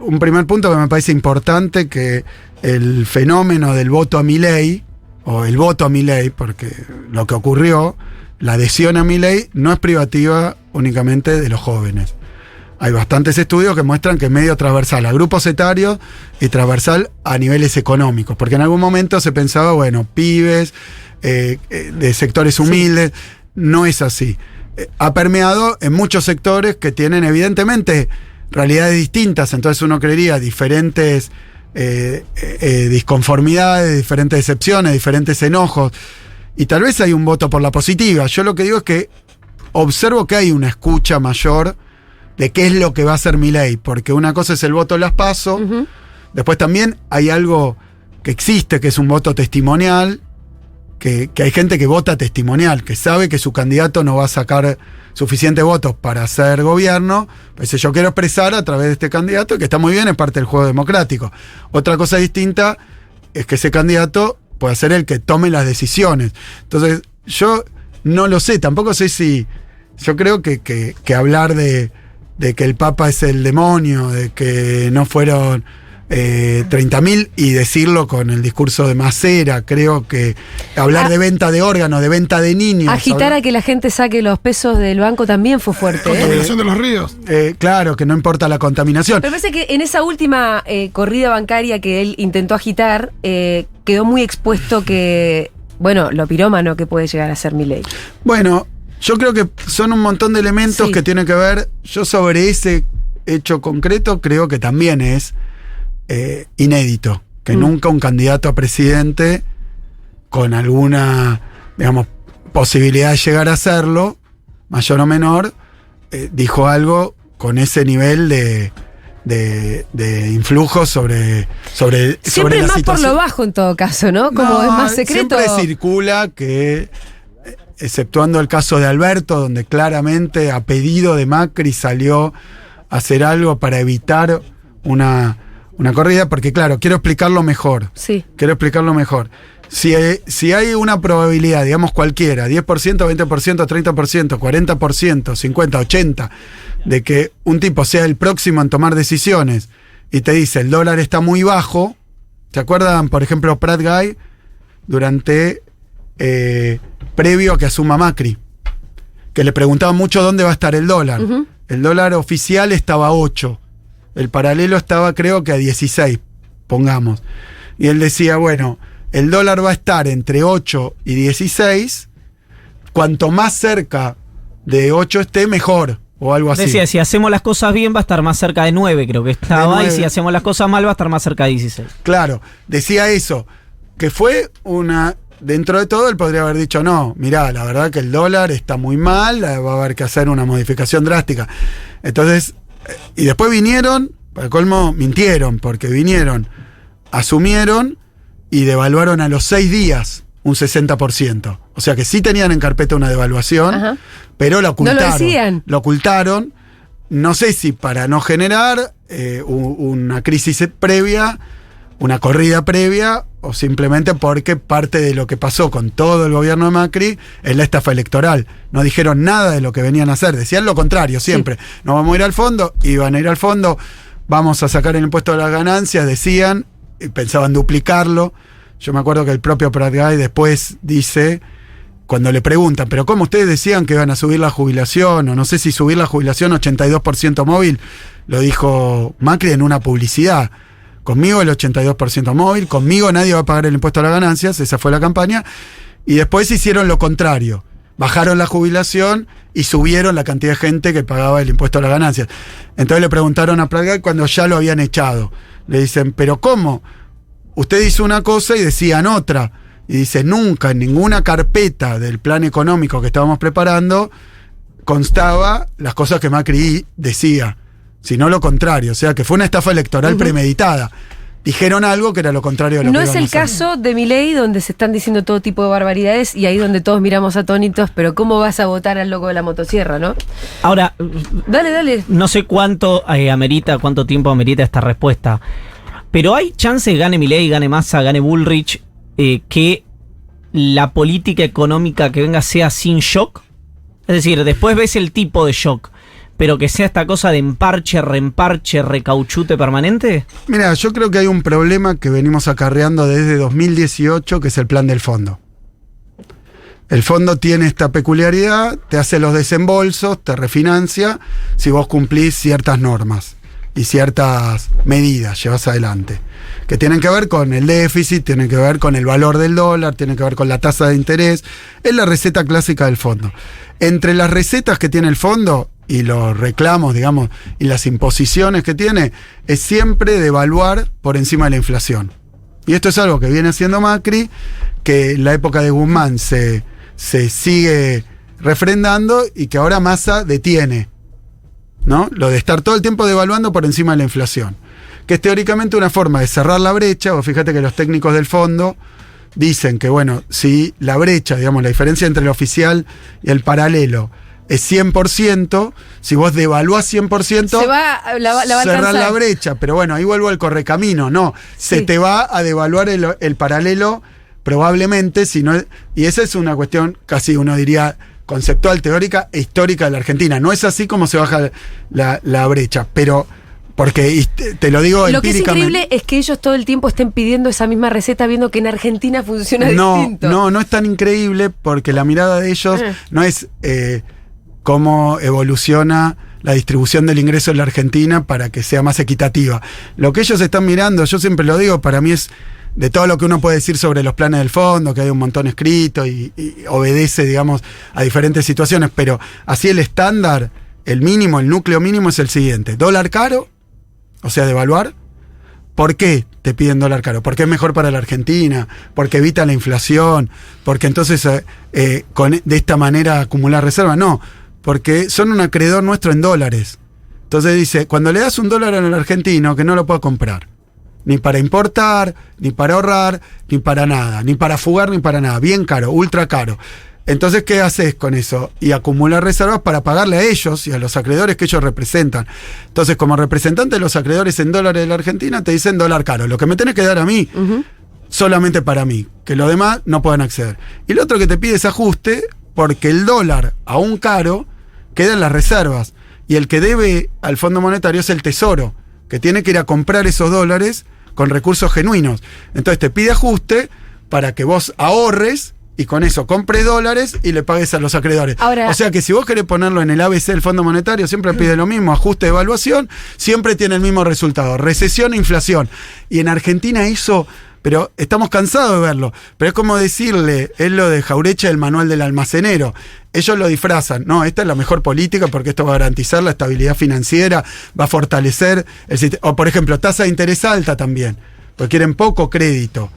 C: un primer punto que me parece importante, que el fenómeno del voto a Milei, o el voto a Milei, porque lo que ocurrió, la adhesión a Milei, no es privativa únicamente de los jóvenes. Hay bastantes estudios que muestran que es medio transversal a grupos etarios y transversal a niveles económicos, porque en algún momento se pensaba, bueno, pibes, de sectores humildes, no es así. Ha permeado en muchos sectores que tienen evidentemente realidades distintas, entonces uno creería diferentes disconformidades, diferentes decepciones, diferentes enojos, y tal vez hay un voto por la positiva. Yo lo que digo es que observo que hay una escucha mayor de qué es lo que va a hacer Milei, porque una cosa es el voto en las PASO, después también hay algo que existe, que es un voto testimonial, que hay gente que vota testimonial, que sabe que su candidato no va a sacar suficientes votos para hacer gobierno, pues yo quiero expresar a través de este candidato, que está muy bien, es parte del juego democrático. Otra cosa distinta es que ese candidato pueda ser el que tome las decisiones. Entonces, yo no lo sé, tampoco sé si... Yo creo que hablar de que el Papa es el demonio, de que no fueron 30.000 y decirlo con el discurso de Macera, creo que hablar de venta de órganos, de venta de niños.
A: Agitar a que la gente saque los pesos del banco también fue fuerte.
D: Contaminación de los ríos.
C: Claro, que no importa la contaminación.
A: Pero parece que en esa última corrida bancaria que él intentó agitar, quedó muy expuesto que, bueno, lo pirómano que puede llegar a ser Milei.
C: Bueno, yo creo que son un montón de elementos que tienen que ver. Yo sobre ese hecho concreto creo que también es inédito, que nunca un candidato a presidente con alguna, digamos, posibilidad de llegar a hacerlo, mayor o menor, dijo algo con ese nivel de influjo sobre
A: siempre
C: sobre la
A: más
C: situación.
A: Por lo bajo en todo caso, ¿no? Como es más secreto.
C: Siempre circula que, exceptuando el caso de Alberto, donde claramente a pedido de Macri salió a hacer algo para evitar una corrida, porque claro, quiero explicarlo mejor.
A: Sí.
C: Quiero explicarlo mejor. Si hay una probabilidad, digamos cualquiera, 10%, 20%, 30%, 40%, 50%, 80%, de que un tipo sea el próximo en tomar decisiones y te dice el dólar está muy bajo, ¿se acuerdan, por ejemplo, Prat Guy, durante previo a que asuma Macri, que le preguntaban mucho dónde va a estar el dólar? El dólar oficial estaba a 8. El paralelo estaba, creo que a 16, pongamos. Y él decía, bueno, el dólar va a estar entre 8 y 16. Cuanto más cerca de 8 esté mejor o algo así.
E: Decía, si hacemos las cosas bien va a estar más cerca de 9, creo que estaba,
C: De 9.
E: y si hacemos las cosas mal va a estar más cerca de 16.
C: Claro, decía eso, que fue una... Dentro de todo, él podría haber dicho, no, mirá, la verdad que el dólar está muy mal, va a haber que hacer una modificación drástica. Entonces, y después vinieron, para colmo, mintieron, porque vinieron, asumieron y devaluaron a los 6 días un 60%. O sea que sí tenían en carpeta una devaluación,
A: Ajá.
C: pero la ocultaron.
A: No lo decían.
C: Lo ocultaron, no sé si para no generar una crisis previa, una corrida previa, o simplemente porque parte de lo que pasó con todo el gobierno de Macri es la estafa electoral. No dijeron nada de lo que venían a hacer, decían lo contrario siempre. Sí. No vamos a ir al fondo, iban a ir al fondo, vamos a sacar el impuesto de las ganancias, decían, y pensaban duplicarlo. Yo me acuerdo que el propio Pratgay después dice, cuando le preguntan, pero ¿cómo ustedes decían que iban a subir la jubilación? O no sé si subir la jubilación 82% móvil, lo dijo Macri en una publicidad. Conmigo el 82% móvil, conmigo nadie va a pagar el impuesto a las ganancias, esa fue la campaña. Y después hicieron lo contrario, bajaron la jubilación y subieron la cantidad de gente que pagaba el impuesto a las ganancias. Entonces le preguntaron a Pratgay cuando ya lo habían echado. Le dicen, ¿pero cómo? Usted hizo una cosa y decían otra. Y dice, nunca en ninguna carpeta del plan económico que estábamos preparando constaba las cosas que Macri decía, sino lo contrario. O sea, que fue una estafa electoral premeditada. Dijeron algo que era lo contrario de lo que
A: No
C: iban
A: es
C: a
A: el
C: hacer.
A: caso de Milei, donde se están diciendo todo tipo de barbaridades y ahí donde todos miramos atónitos, pero ¿cómo vas a votar al loco de la motosierra, no?
E: Ahora,
A: Dale.
E: no sé cuánto tiempo amerita esta respuesta, pero ¿hay chance gane Milei, gane Massa, gane Bullrich, que la política económica que venga sea sin shock? Es decir, después ves el tipo de shock, pero que sea esta cosa de emparche, reemparche, recauchute permanente.
C: Mira, yo creo que hay un problema que venimos acarreando desde 2018, que es el plan del fondo. El fondo tiene esta peculiaridad, te hace los desembolsos, te refinancia, si vos cumplís ciertas normas y ciertas medidas llevas adelante, que tienen que ver con el déficit, tienen que ver con el valor del dólar, tienen que ver con la tasa de interés. Es la receta clásica del fondo. Entre las recetas que tiene el fondo y los reclamos, digamos, y las imposiciones que tiene, es siempre devaluar por encima de la inflación. Y esto es algo que viene haciendo Macri, que en la época de Guzmán se sigue refrendando y que ahora Massa detiene, ¿no? Lo de estar todo el tiempo devaluando por encima de la inflación. Que es teóricamente una forma de cerrar la brecha, o fíjate que los técnicos del fondo dicen que, bueno, si la brecha, digamos, la diferencia entre el oficial y el paralelo es 100%, si vos devaluás 100%,
A: Se va, la va a
C: cerrar
A: alcanzar.
C: la brecha. Pero bueno, ahí vuelvo al correcamino, no. Se
A: Sí.
C: te va a devaluar el paralelo probablemente, si no, y esa es una cuestión casi uno diría conceptual, teórica e histórica de la Argentina. No es así como se baja la brecha, pero porque te lo digo
A: Lo que es
C: empíricamente.
A: increíble es que ellos todo el tiempo estén pidiendo esa misma receta, viendo que en Argentina funciona distinto.
C: No es tan increíble porque la mirada de ellos no es cómo evoluciona la distribución del ingreso en la Argentina para que sea más equitativa. Lo que ellos están mirando, yo siempre lo digo, para mí es de todo lo que uno puede decir sobre los planes del fondo, que hay un montón escrito y obedece, digamos, a diferentes situaciones, pero así el estándar, el mínimo, el núcleo mínimo es el siguiente: dólar caro, o sea, devaluar. ¿Por qué te piden dólar caro? Porque es mejor para la Argentina, porque evita la inflación, porque entonces de esta manera acumular reservas. No, porque son un acreedor nuestro en dólares. Entonces dice, cuando le das un dólar al argentino, que no lo pueda comprar, ni para importar, ni para ahorrar, ni para nada, ni para fugar, ni para nada, bien caro, ultra caro. Entonces, ¿qué haces con eso? Y acumular reservas para pagarle a ellos y a los acreedores que ellos representan. Entonces, como representante de los acreedores en dólares de la Argentina, te dicen dólar caro. Lo que me tenés que dar a mí, solamente para mí, que los demás no puedan acceder. Y lo otro que te pide es ajuste, porque el dólar, aún caro, queda en las reservas. Y el que debe al Fondo Monetario es el Tesoro, que tiene que ir a comprar esos dólares con recursos genuinos. Entonces te pide ajuste para que vos ahorres y con eso compres dólares y le pagues a los acreedores.
A: Ahora,
C: o sea que si vos querés ponerlo en el ABC del Fondo Monetario, siempre pide lo mismo, ajuste de evaluación, siempre tiene el mismo resultado, recesión e inflación. Y en Argentina eso pero estamos cansados de verlo. Pero es como decirle, es lo de Jaureche, el manual del almacenero. Ellos lo disfrazan. No, esta es la mejor política porque esto va a garantizar la estabilidad financiera, va a fortalecer el sistema. O, por ejemplo, tasa de interés alta también, porque quieren poco crédito.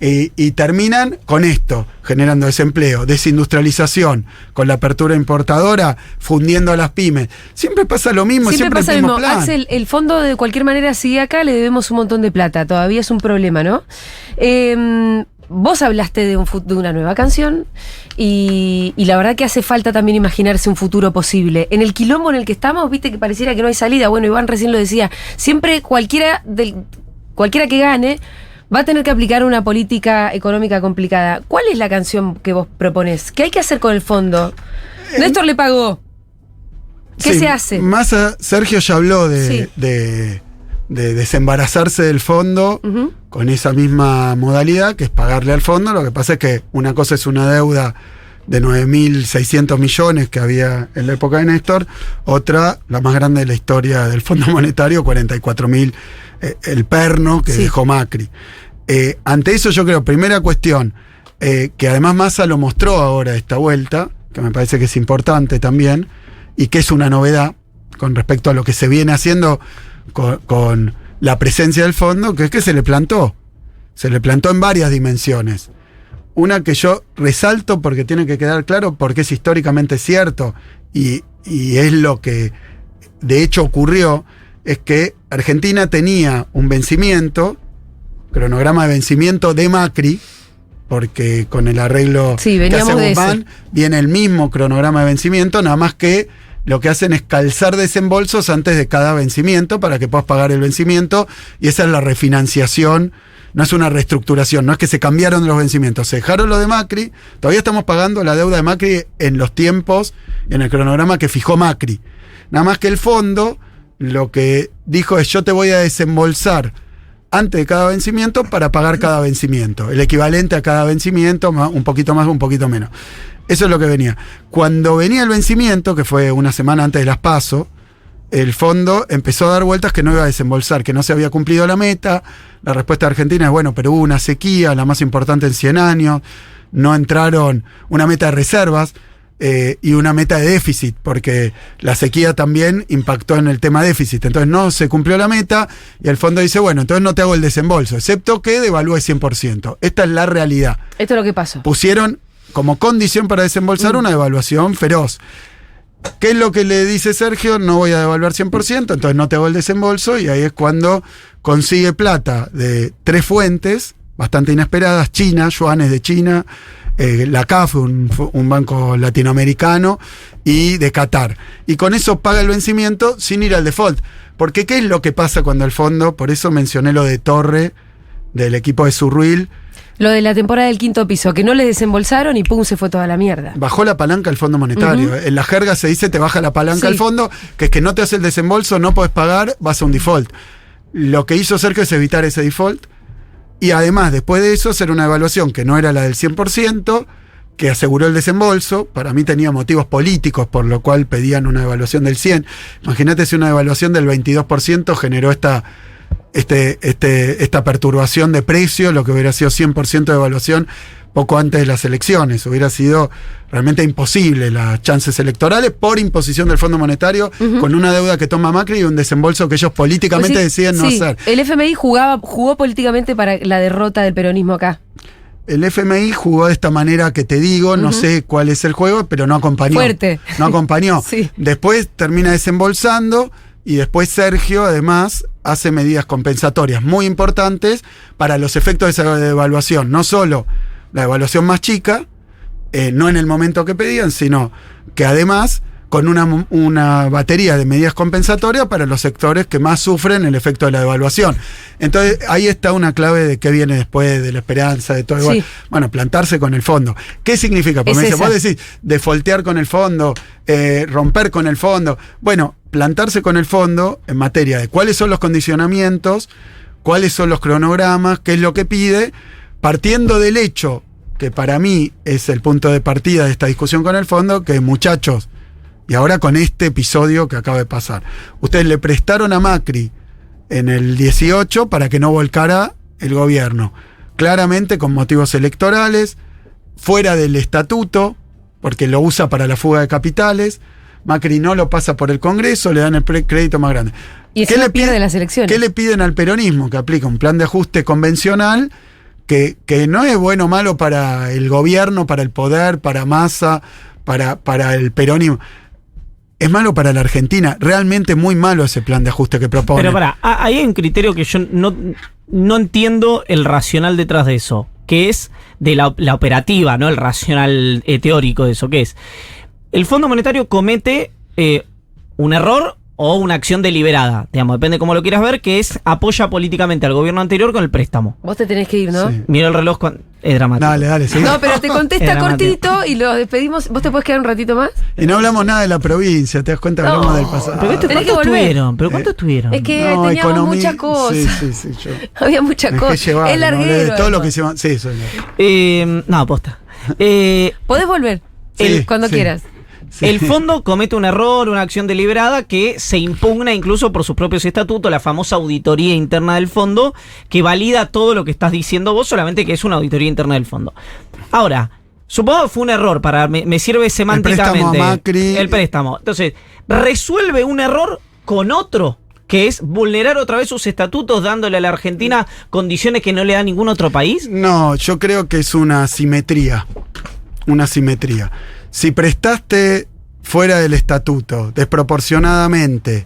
C: Y terminan con esto, generando desempleo, desindustrialización, con la apertura importadora, fundiendo a las pymes. Siempre pasa lo mismo, siempre
A: pasa
C: el
A: lo
C: mismo
A: mismo.
C: plan.
A: Axel, el fondo de cualquier manera sigue acá, le debemos un montón de plata, todavía es un problema, ¿no? Vos hablaste de una nueva canción y la verdad que hace falta también imaginarse un futuro posible. En el quilombo en el que estamos, viste que pareciera que no hay salida. Bueno, Iván recién lo decía, siempre cualquiera que gane va a tener que aplicar una política económica complicada. ¿Cuál es la canción que vos proponés? ¿Qué hay que hacer con el fondo? Néstor le pagó. ¿Qué se hace?
C: Massa, Sergio ya habló de desembarazarse del fondo con esa misma modalidad, que es pagarle al fondo. Lo que pasa es que una cosa es una deuda de 9.600 millones que había en la época de Néstor, otra, la más grande de la historia del Fondo Monetario, 44.000, el perno que dejó Macri. Ante eso yo creo, primera cuestión, que además Massa lo mostró ahora esta vuelta, que me parece que es importante también, y que es una novedad con respecto a lo que se viene haciendo con la presencia del fondo, que es que se le plantó en varias dimensiones. Una que yo resalto porque tiene que quedar claro, porque es históricamente cierto y es lo que de hecho ocurrió, es que Argentina tenía un vencimiento, cronograma de vencimiento de Macri, porque con el arreglo que hace Guzmán viene el mismo cronograma de vencimiento, nada más que lo que hacen es calzar desembolsos antes de cada vencimiento para que puedas pagar el vencimiento, y esa es la refinanciación. No es una reestructuración, no es que se cambiaron los vencimientos, se dejaron lo de Macri, todavía estamos pagando la deuda de Macri en los tiempos y en el cronograma que fijó Macri. Nada más que el fondo lo que dijo es: yo te voy a desembolsar antes de cada vencimiento para pagar cada vencimiento, el equivalente a cada vencimiento, un poquito más, un poquito menos. Eso es lo que venía. Cuando venía el vencimiento, que fue una semana antes de las PASO, el fondo empezó a dar vueltas que no iba a desembolsar, que no se había cumplido la meta. La respuesta de Argentina es: bueno, pero hubo una sequía, la más importante en 100 años, no entraron una meta de reservas y una meta de déficit, porque la sequía también impactó en el tema déficit. Entonces no se cumplió la meta y el fondo dice: bueno, entonces no te hago el desembolso, excepto que devalúes 100%. Esta es la realidad.
A: Esto es lo que pasó.
C: Pusieron como condición para desembolsar una devaluación feroz. ¿Qué es lo que le dice Sergio? No voy a devaluar 100%, entonces no te hago el desembolso, y ahí es cuando consigue plata de 3 fuentes bastante inesperadas: China, yuanes de China, la CAF, un banco latinoamericano, y de Qatar. Y con eso paga el vencimiento sin ir al default. Porque ¿qué es lo que pasa cuando el fondo? Por eso mencioné lo de Torre, del equipo de Surruil.
A: Lo de la temporada del quinto piso, que no le desembolsaron y pum, se fue toda la mierda.
C: Bajó la palanca al Fondo Monetario. En la jerga se dice: te baja la palanca al fondo, que es que no te hace el desembolso, no podés pagar, vas a un default. Lo que hizo Sergio es evitar ese default, y además, después de eso, hacer una evaluación que no era la del 100%, que aseguró el desembolso. Para mí tenía motivos políticos, por lo cual pedían una evaluación del 100%. Imagínate si una evaluación del 22% generó esta perturbación de precio, lo que hubiera sido 100% de evaluación poco antes de las elecciones. Hubiera sido realmente imposible las chances electorales por imposición del Fondo Monetario, con una deuda que toma Macri y un desembolso que ellos políticamente deciden no hacer.
A: El FMI jugó políticamente para la derrota del peronismo acá.
C: El FMI jugó de esta manera que te digo, no sé cuál es el juego, pero no acompañó.
A: Fuerte.
C: No acompañó.
A: Sí.
C: Después termina desembolsando, y después Sergio además hace medidas compensatorias muy importantes para los efectos de esa devaluación. No solo la devaluación más chica, no en el momento que pedían, sino que además con una batería de medidas compensatorias para los sectores que más sufren el efecto de la devaluación. Entonces ahí está una clave de qué viene después, de la esperanza, de todo igual.
A: Sí.
C: Bueno, plantarse con el fondo. ¿Qué significa? Porque vos decís, defoltear con el fondo, romper con el fondo. Bueno, plantarse con el fondo en materia de cuáles son los condicionamientos, cuáles son los cronogramas, qué es lo que pide, partiendo del hecho, que para mí es el punto de partida de esta discusión con el fondo, que muchachos, y ahora con este episodio que acaba de pasar, ustedes le prestaron a Macri en el 18 para que no volcara el gobierno. claramente con motivos electorales, fuera del estatuto, porque lo usa para la fuga de capitales. Macri no lo pasa por el Congreso, le dan el crédito más grande.
A: Y eso pierde las elecciones.
C: ¿Qué le piden al peronismo? Que aplique un plan de ajuste convencional que no es bueno o malo para el gobierno, para el poder, para Massa, para el peronismo. Es malo para la Argentina, realmente muy malo ese plan de ajuste que propone.
E: Pero ahí hay un criterio que yo no entiendo el racional detrás de eso, que es de la operativa, ¿no? El racional teórico de eso, que es el Fondo Monetario comete un error o una acción deliberada, digamos, depende de cómo lo quieras ver, que es apoya políticamente al gobierno anterior con el préstamo.
A: Vos te tenés que ir, ¿no?
C: Sí.
E: Mira el reloj, es dramático.
C: Dale, sí.
A: No, pero te contesta cortito y lo despedimos. ¿Vos te podés quedar un ratito más?
C: Y no hablamos nada de la provincia, te das cuenta, hablamos
A: No.
C: del pasado.
E: Pero
A: Tenés que
E: ¿cuánto
A: volver.
E: estuvieron? ¿Pero cuánto estuvieron?
A: Es que
C: No,
A: teníamos
C: economía,
A: muchas cosas.
C: Sí, yo.
A: Había muchas
C: Me dejé
A: cosas.
C: llevar,
A: Es
C: no hablé
A: larguero.
C: de todo lo que
A: además.
C: se va. Sí, soy
E: No, posta.
A: Podés volver
C: Sí,
A: cuando
C: sí.
A: quieras.
C: sí.
E: El fondo comete un error, una acción deliberada que se impugna incluso por sus propios estatutos, la famosa auditoría interna del fondo, que valida todo lo que estás diciendo vos, solamente que es una auditoría interna del fondo. Ahora, supongo que fue un error, me sirve semánticamente.
C: préstamo a Macri.
E: El préstamo. Entonces, resuelve un error con otro, que es vulnerar otra vez sus estatutos, dándole a la Argentina condiciones que no le da ningún otro país.
C: No, yo creo que es una simetría. Una simetría. Si prestaste fuera del estatuto, desproporcionadamente,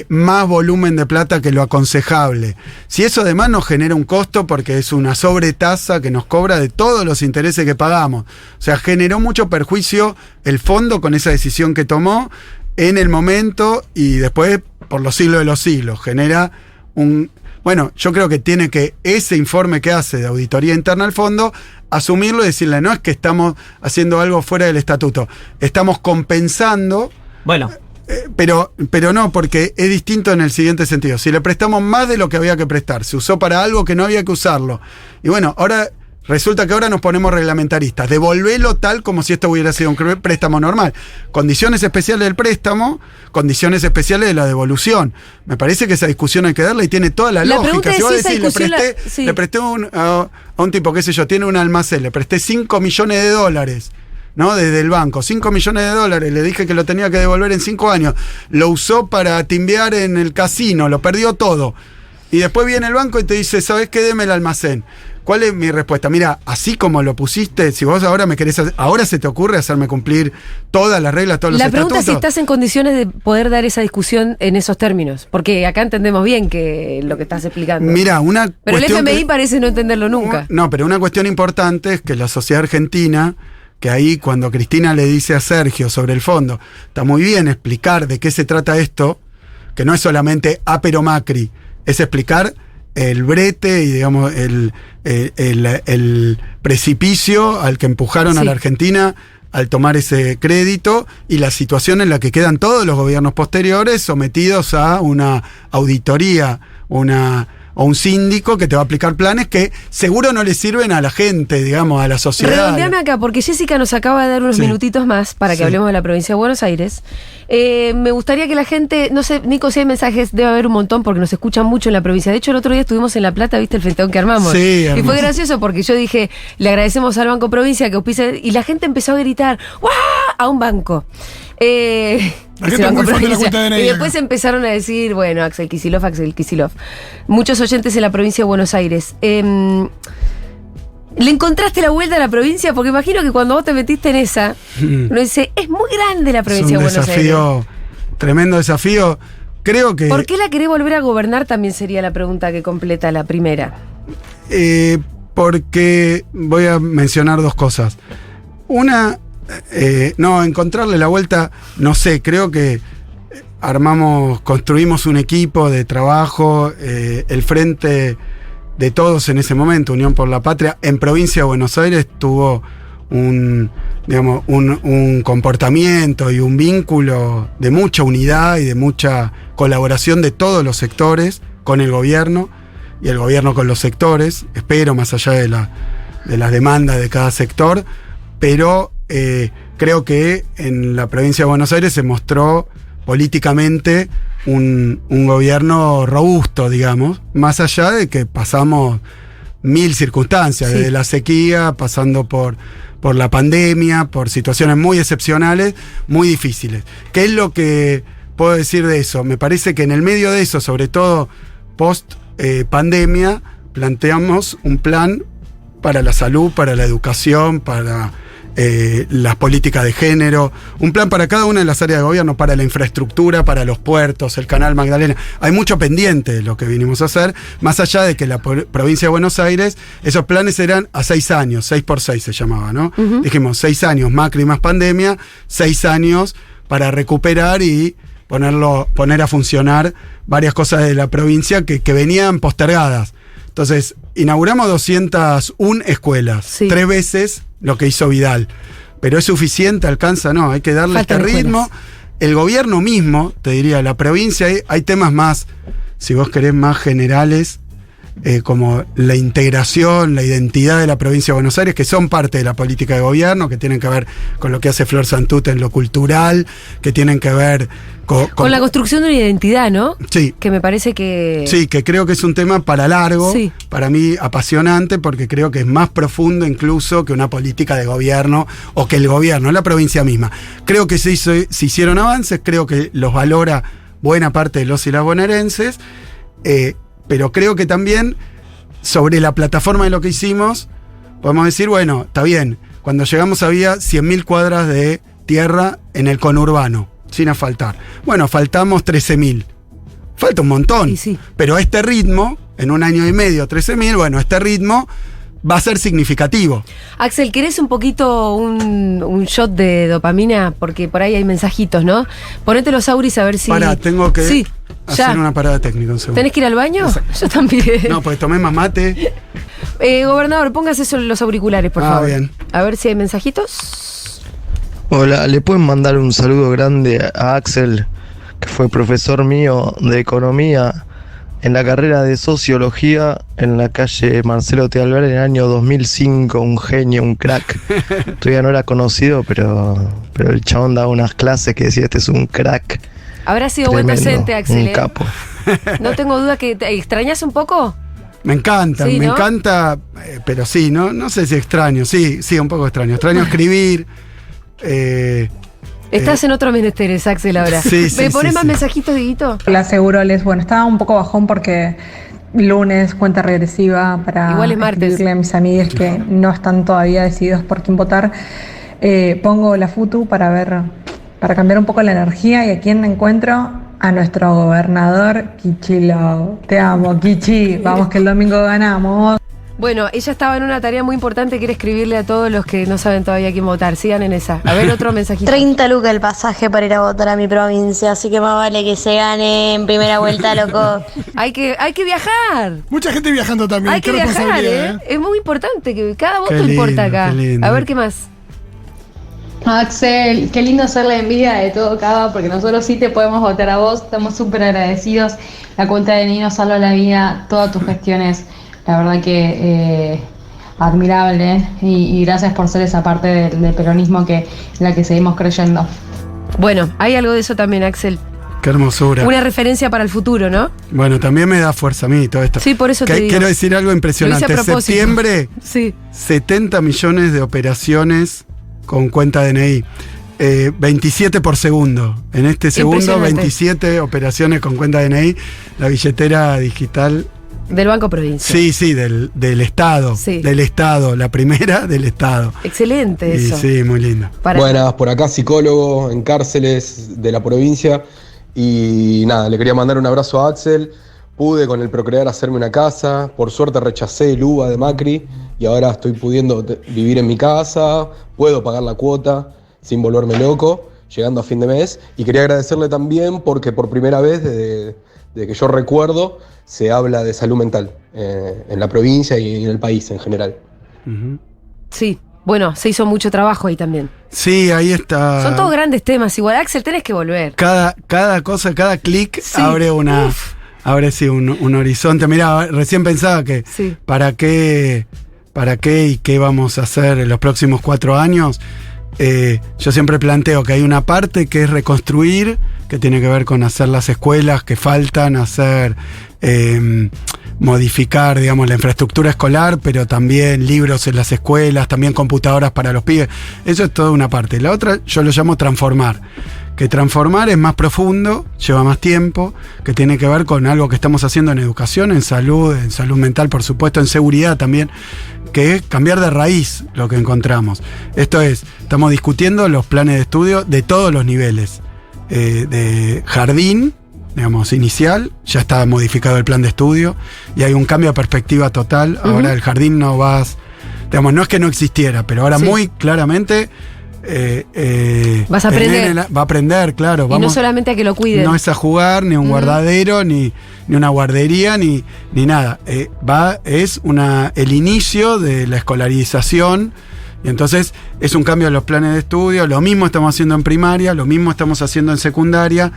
C: más volumen de plata que lo aconsejable, si eso además nos genera un costo porque es una sobretasa que nos cobra de todos los intereses que pagamos. O sea, generó mucho perjuicio el fondo con esa decisión que tomó en el momento y después por los siglos de los siglos. Genera un... Bueno, yo creo que tiene que ese informe que hace de auditoría interna al fondo, asumirlo y decirle, no es que estamos haciendo algo fuera del estatuto, estamos compensando,
E: Bueno,
C: pero no, porque es distinto en el siguiente sentido. Si le prestamos más de lo que había que prestar, se usó para algo que no había que usarlo. Y bueno, ahora resulta que ahora nos ponemos reglamentaristas. Devolvelo tal como si esto hubiera sido un préstamo normal. Condiciones especiales del préstamo, condiciones especiales de la devolución. Me parece que esa discusión hay que darle y tiene toda la lógica. Si vos decís, le presté a un tipo, qué sé yo, tiene un almacén, le presté $5 millones, ¿no? Desde el banco, $5 millones, le dije que lo tenía que devolver en 5 años. Lo usó para timbear en el casino, lo perdió todo. Y después viene el banco y te dice, ¿sabes qué? Deme el almacén. ¿Cuál es mi respuesta? Mira, así como lo pusiste, si vos ahora me querés ahora se te ocurre hacerme cumplir todas las reglas, todos los estatutos.
A: La pregunta es si estás en condiciones de poder dar esa discusión en esos términos, porque acá entendemos bien que lo que estás explicando.
C: Mira,
A: pero el FMI parece no entenderlo nunca.
C: No, pero una cuestión importante es que la sociedad argentina, que ahí cuando Cristina le dice a Sergio sobre el fondo, está muy bien explicar de qué se trata esto, que no es solamente pero Macri, es explicar el brete y digamos el precipicio al que empujaron a la Argentina al tomar ese crédito y la situación en la que quedan todos los gobiernos posteriores sometidos a una auditoría, o un síndico que te va a aplicar planes que seguro no le sirven a la gente, digamos, a la sociedad.
A: Redondeame acá, porque Jessica nos acaba de dar unos minutitos más para que hablemos de la provincia de Buenos Aires. Me gustaría que la gente, no sé, Nico, si hay mensajes, debe haber un montón porque nos escuchan mucho en la provincia. De hecho, el otro día estuvimos en La Plata, ¿viste el festón que armamos?
C: Sí,
A: y fue gracioso porque yo dije, le agradecemos al Banco Provincia que auspicia, y la gente empezó a gritar, ¡guau! A un banco.
D: La gente es muy fan de la cuenta de DNI
A: y después
D: acá.
A: empezaron a decir, bueno, Axel Kicillof. Muchos oyentes en la provincia de Buenos Aires. ¿Le encontraste la vuelta a la provincia? Porque imagino que cuando vos te metiste en esa, uno dice, es muy grande la provincia de Buenos Aires.
C: Tremendo desafío. Creo que...
A: ¿Por qué la querés volver a gobernar? También sería la pregunta que completa la primera.
C: Porque voy a mencionar dos cosas. Una... no, encontrarle la vuelta, no sé, creo que construimos un equipo de trabajo, el frente de todos en ese momento, Unión por la Patria, en provincia de Buenos Aires tuvo un comportamiento y un vínculo de mucha unidad y de mucha colaboración de todos los sectores con el gobierno y el gobierno con los sectores, espero, más allá de las demandas de cada sector, pero creo que en la provincia de Buenos Aires se mostró políticamente un gobierno robusto, digamos, más allá de que pasamos mil circunstancias,
A: Sí.
C: desde la sequía, pasando por la pandemia, por situaciones muy excepcionales, muy difíciles. ¿Qué es lo que puedo decir de eso? Me parece que en el medio de eso, sobre todo post pandemia, planteamos un plan para la salud, para la educación, para las políticas de género, un plan para cada una de las áreas de gobierno, para la infraestructura, para los puertos, el Canal Magdalena. Hay mucho pendiente de lo que vinimos a hacer, más allá de que la provincia de Buenos Aires, esos planes eran a 6 años, 6x6 se llamaba, ¿no? Dijimos 6 años, Macri más pandemia, 6 años para recuperar y poner a funcionar varias cosas de la provincia que venían postergadas. Entonces, inauguramos 201 escuelas,
A: Sí.
C: 3 veces lo que hizo Vidal. Pero es suficiente, alcanza, no, hay que darle
A: Faltan
C: este ritmo.
A: escuelas.
C: El gobierno mismo, te diría, la provincia, hay temas más, si vos querés, más generales, como la integración, la identidad de la provincia de Buenos Aires, que son parte de la política de gobierno, que tienen que ver con lo que hace Flor Santut en lo cultural, que tienen que ver
A: Con la construcción de una identidad, ¿no?
C: Sí.
A: Que me parece que...
C: Sí, que creo que es un tema para largo,
A: Sí.
C: para mí apasionante, porque creo que es más profundo incluso que una política de gobierno o que el gobierno, la provincia misma. Creo que se hicieron avances, creo que los valora buena parte de los y las bonaerenses, pero creo que también sobre la plataforma de lo que hicimos, podemos decir, bueno, está bien, cuando llegamos había 100.000 cuadras de tierra en el conurbano, sin asfaltar. Bueno, faltamos 13.000. Falta un montón.
A: Y sí.
C: Pero este ritmo, en un año y medio, 13.000, bueno, este ritmo va a ser significativo.
A: Axel, ¿querés un poquito un shot de dopamina? Porque por ahí hay mensajitos, ¿no? Ponete los auris a ver si...
C: Pará, tengo que
A: Sí,
C: hacer
A: ya.
C: una parada técnica, un segundo.
A: ¿Tenés que ir al baño? Yo también.
C: No, pues tomé más mate.
A: Gobernador, póngase eso en los auriculares, por favor.
C: Bien.
A: A ver si hay mensajitos.
F: Hola, ¿le pueden mandar un saludo grande a Axel, que fue profesor mío de economía en la carrera de sociología en la calle Marcelo T. Alvear en el año 2005? Un genio, un crack. Todavía no era conocido, pero el chabón daba unas clases que decía, este es un crack.
A: Habrá sido buen
F: Tremendo,
A: docente, Axel.
F: un
A: ¿eh?
F: capo.
A: No tengo duda que... ¿Extrañas un poco?
C: Me encanta,
A: Sí,
C: me
A: ¿no?
C: encanta, pero sí, no sé si extraño, sí, un poco extraño. Extraño escribir.
A: Estás en otros menesteres, Axel, ahora.
C: Sí, sí,
A: ¿Me pones
C: sí,
A: más
C: sí.
A: mensajitos, Dieguito?
G: Hola, Seguroles. Bueno, estaba un poco bajón porque lunes, cuenta regresiva para
A: Igual es martes.
G: escribirle a mis amigas que no están todavía decididos por quién votar. Pongo la FUTU para cambiar un poco la energía, y a quién encuentro, a nuestro gobernador Kichilo. Te amo, Kichi. Vamos que el domingo ganamos.
A: Bueno, ella estaba en una tarea muy importante que era escribirle a todos los que no saben todavía quién votar. Sigan en esa. A ver, otro mensajito.
H: 30 lucas el pasaje para ir a votar a mi provincia, así que más vale que se gane en primera vuelta, loco.
A: Hay que viajar.
D: Mucha gente viajando también.
A: Hay que
D: qué
A: viajar,
D: responsabilidad,
A: ¿eh? Es muy importante que cada voto
C: Qué lindo,
A: importa acá.
C: qué lindo.
A: A ver qué más.
I: Axel, qué lindo ser la envidia de todo Cava, porque nosotros sí te podemos votar a vos, estamos súper agradecidos. La cuenta de Nino salvó la vida, todas tus gestiones, la verdad que admirable, y gracias por ser esa parte del peronismo en la que seguimos creyendo.
A: Bueno, hay algo de eso también, Axel.
C: Qué hermosura.
A: Una referencia para el futuro, ¿no?
C: Bueno, también me da fuerza a mí todo esto.
A: Sí, por eso te digo.
C: Quiero decir algo impresionante.
A: Lo hice a propósito.
C: Septiembre,
A: Sí.
C: 70 millones de operaciones con cuenta DNI. 27 por segundo. En este segundo,
A: Impresionante.
C: 27 operaciones con cuenta DNI. La billetera digital.
A: Del Banco Provincia.
C: Sí, del Estado.
A: Sí.
C: Del Estado. La primera del Estado.
A: Excelente
C: Y
A: eso.
C: sí, muy lindo.
J: Buenas, por acá psicólogo en cárceles de la provincia, y nada, le quería mandar un abrazo a Axel. Pude con el Procrear hacerme una casa, por suerte rechacé el UBA de Macri y ahora estoy pudiendo vivir en mi casa, puedo pagar la cuota sin volverme loco, llegando a fin de mes, y quería agradecerle también porque por primera vez desde que yo recuerdo se habla de salud mental en la provincia y en el país en general.
A: Sí. Bueno, se hizo mucho trabajo ahí también.
C: Sí, ahí está.
A: Son todos grandes temas. Igual, Axel, tenés que volver.
C: Cada cosa, cada clic
A: Sí.
C: abre un horizonte. Mirá, recién pensaba que
A: Sí.
C: ¿para qué y qué vamos a hacer en los próximos 4 años? Yo siempre planteo que hay una parte que es reconstruir, que tiene que ver con hacer las escuelas que faltan, hacer modificar, digamos, la infraestructura escolar, pero también libros en las escuelas, también computadoras para los pibes. Eso es toda una parte. La otra yo lo llamo transformar. Que transformar es más profundo, lleva más tiempo, que tiene que ver con algo que estamos haciendo en educación, en salud mental, por supuesto, en seguridad también, que es cambiar de raíz lo que encontramos. Esto es, estamos discutiendo los planes de estudio de todos los niveles. De jardín, digamos, inicial, ya está modificado el plan de estudio y hay un cambio de perspectiva total. Ahora el jardín no vas, digamos, no es que no existiera, pero ahora muy claramente
A: vas a aprender.
C: Va a aprender, claro.
A: Y no solamente a que lo cuiden.
C: No es a jugar, ni un guardadero, ni una guardería, ni nada. Es el inicio de la escolarización. Y entonces es un cambio de los planes de estudio. Lo mismo estamos haciendo en primaria, lo mismo estamos haciendo en secundaria.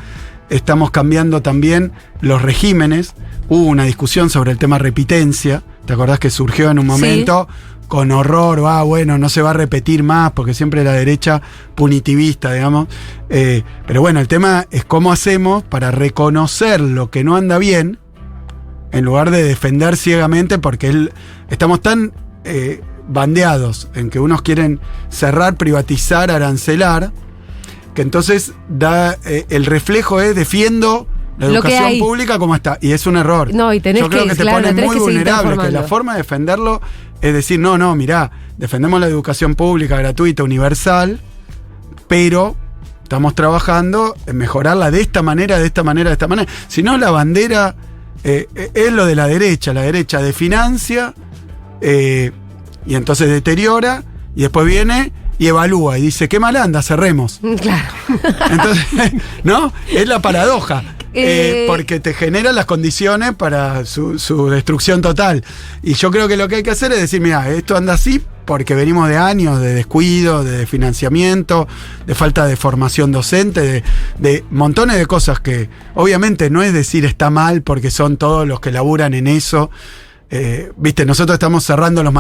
C: Estamos cambiando también los regímenes. Hubo una discusión sobre el tema repitencia. ¿Te acordás que surgió en un momento? Sí. Con horror, bueno, no se va a repetir más, porque siempre la derecha punitivista, digamos. Pero bueno, el tema es cómo hacemos para reconocer lo que no anda bien, en lugar de defender ciegamente, porque estamos tan bandeados en que unos quieren cerrar, privatizar, arancelar, que entonces el reflejo es defiendo la educación pública como está, y es un error.
A: No, y
C: yo creo que te pone muy vulnerable, que la forma de defenderlo es decir, no, mirá, defendemos la educación pública, gratuita, universal, pero estamos trabajando en mejorarla de esta manera, de esta manera, de esta manera. Si no, la bandera es lo de la derecha financia, y entonces deteriora, y después viene y evalúa y dice, qué mal anda, cerremos.
A: Claro.
C: Entonces, ¿no? Es la paradoja. Porque te genera las condiciones para su destrucción total. Y yo creo que lo que hay que hacer es decir, mira, esto anda así porque venimos de años de descuido, de financiamiento, de falta de formación docente, de montones de cosas que obviamente no es decir está mal porque son todos los que laburan en eso. Viste, nosotros estamos cerrando los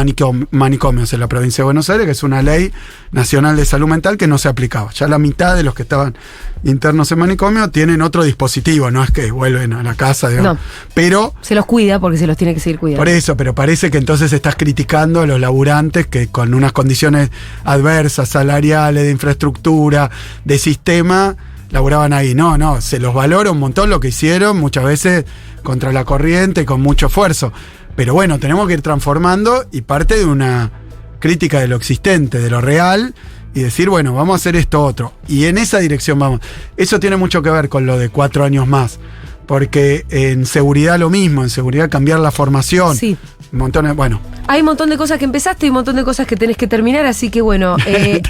C: manicomios en la provincia de Buenos Aires, que es una ley nacional de salud mental que no se aplicaba. Ya la mitad de los que estaban internos en manicomio tienen otro dispositivo, no es que vuelven a la casa, digamos. No, pero
A: se los cuida porque se los tiene que seguir cuidando.
C: Por eso, pero parece que entonces estás criticando a los laburantes que con unas condiciones adversas, salariales, de infraestructura, de sistema, laburaban ahí. No, se los valora un montón lo que hicieron, muchas veces contra la corriente, con mucho esfuerzo. Pero bueno, tenemos que ir transformando y parte de una crítica de lo existente, de lo real, y decir, bueno, vamos a hacer esto otro. Y en esa dirección vamos. Eso tiene mucho que ver con lo de 4 años más. Porque en seguridad lo mismo, en seguridad cambiar la formación.
A: Sí.
C: Bueno.
A: Hay un montón de cosas que empezaste y un montón de cosas que tenés que terminar, así que bueno,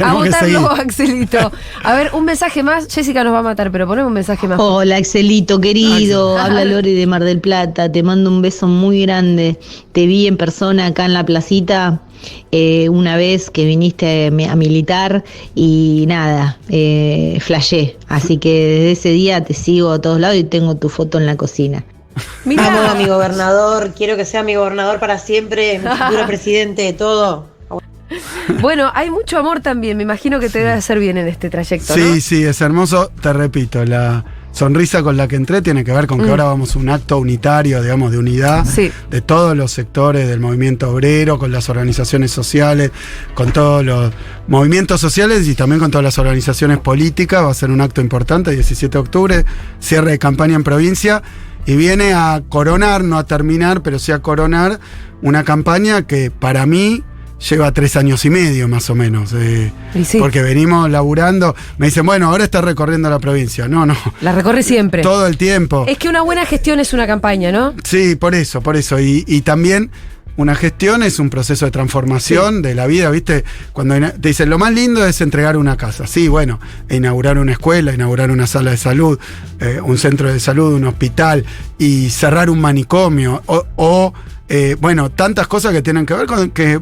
A: a votarlo, Axelito. A ver, un mensaje más. Jessica nos va a matar, pero ponemos un mensaje más.
K: Hola, Axelito, querido. Habla Lore de Mar del Plata. Te mando un beso muy grande. Te vi en persona acá en la placita una vez que viniste a militar y nada, flashé. Así que desde ese día te sigo a todos lados y tengo tu foto en la cocina.
H: Mirá. Amo a mi gobernador, quiero que sea mi gobernador para siempre, mi futuro presidente de todo.
A: Bueno, hay mucho amor también, me imagino que te debe hacer bien en este trayecto, ¿no?
C: Sí, es hermoso, te repito, la sonrisa con la que entré tiene que ver con que ahora vamos a un acto unitario, digamos, de unidad de todos los sectores del movimiento obrero, con las organizaciones sociales, con todos los movimientos sociales y también con todas las organizaciones políticas. Va a ser un acto importante, 17 de octubre, cierre de campaña en provincia, y viene a coronar, no a terminar, pero sí a coronar una campaña que para mí lleva 3 años y medio más o menos, porque venimos laburando. Me dicen, bueno, ahora está recorriendo la provincia. No.
A: La recorre siempre.
C: Todo el tiempo.
A: Es que una buena gestión es una campaña, ¿no?
C: Sí, por eso. Y también una gestión es un proceso de transformación de la vida, ¿viste? Cuando te dicen, lo más lindo es entregar una casa. Sí, bueno, inaugurar una escuela, inaugurar una sala de salud, un centro de salud, un hospital, y cerrar un manicomio, bueno, tantas cosas que tienen que ver con que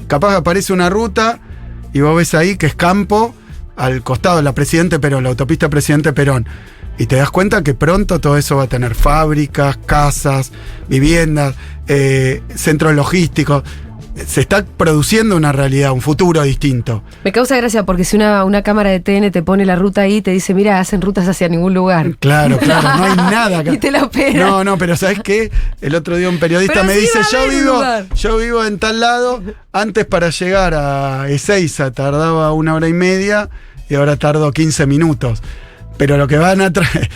C: capaz aparece una ruta y vos ves ahí que es campo al costado de la autopista Presidente Perón, y te das cuenta que pronto todo eso va a tener fábricas, casas, viviendas, centros logísticos. se está produciendo una realidad, un futuro distinto.
A: Me causa gracia porque si una cámara de TN te pone la ruta ahí, te dice, mira, hacen rutas hacia ningún lugar.
C: Claro, no hay nada acá.
A: Y te la opera.
C: No, pero ¿sabes qué? El otro día un periodista
A: Pero
C: me
A: sí
C: dice,
A: va a haber un lugar.
C: yo vivo en tal lado, antes para llegar a Ezeiza tardaba 1 hora y media y ahora tardo 15 minutos. Pero lo que van a traer,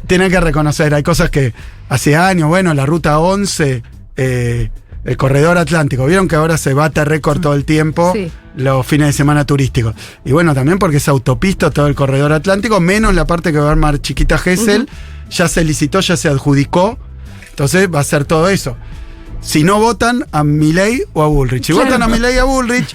C: tienen que reconocer, hay cosas que hace años, bueno, la ruta 11, el corredor atlántico, vieron que ahora se bate récord todo el tiempo,
A: Sí.
C: los fines de semana turísticos. Y bueno, también porque es autopista todo el corredor atlántico, menos la parte que va a armar Chiquita Gesell, ya se licitó, ya se adjudicó, entonces va a ser todo eso. Si no votan a Milei o a Bullrich. Si votan a Milei a Bullrich,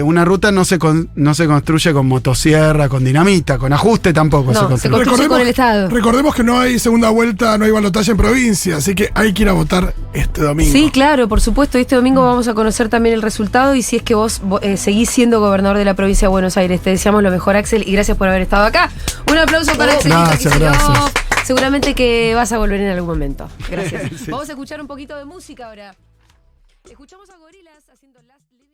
C: una ruta no se construye con motosierra, con dinamita, con ajuste tampoco
A: No,
C: se construye.
A: con el Estado.
D: Recordemos que no hay segunda vuelta, no hay balotaje en provincia, así que hay que ir a votar este domingo.
A: Sí, claro, por supuesto. Este domingo vamos a conocer también el resultado y si es que vos seguís siendo gobernador de la provincia de Buenos Aires. Te deseamos lo mejor, Axel, y gracias por haber estado acá. Un aplauso para Axel.
C: Gracias.
A: Seguramente que vas a volver en algún momento. Gracias. Sí. Vamos a escuchar un poquito de música ahora. Escuchamos a Gorillaz haciendo Last Living.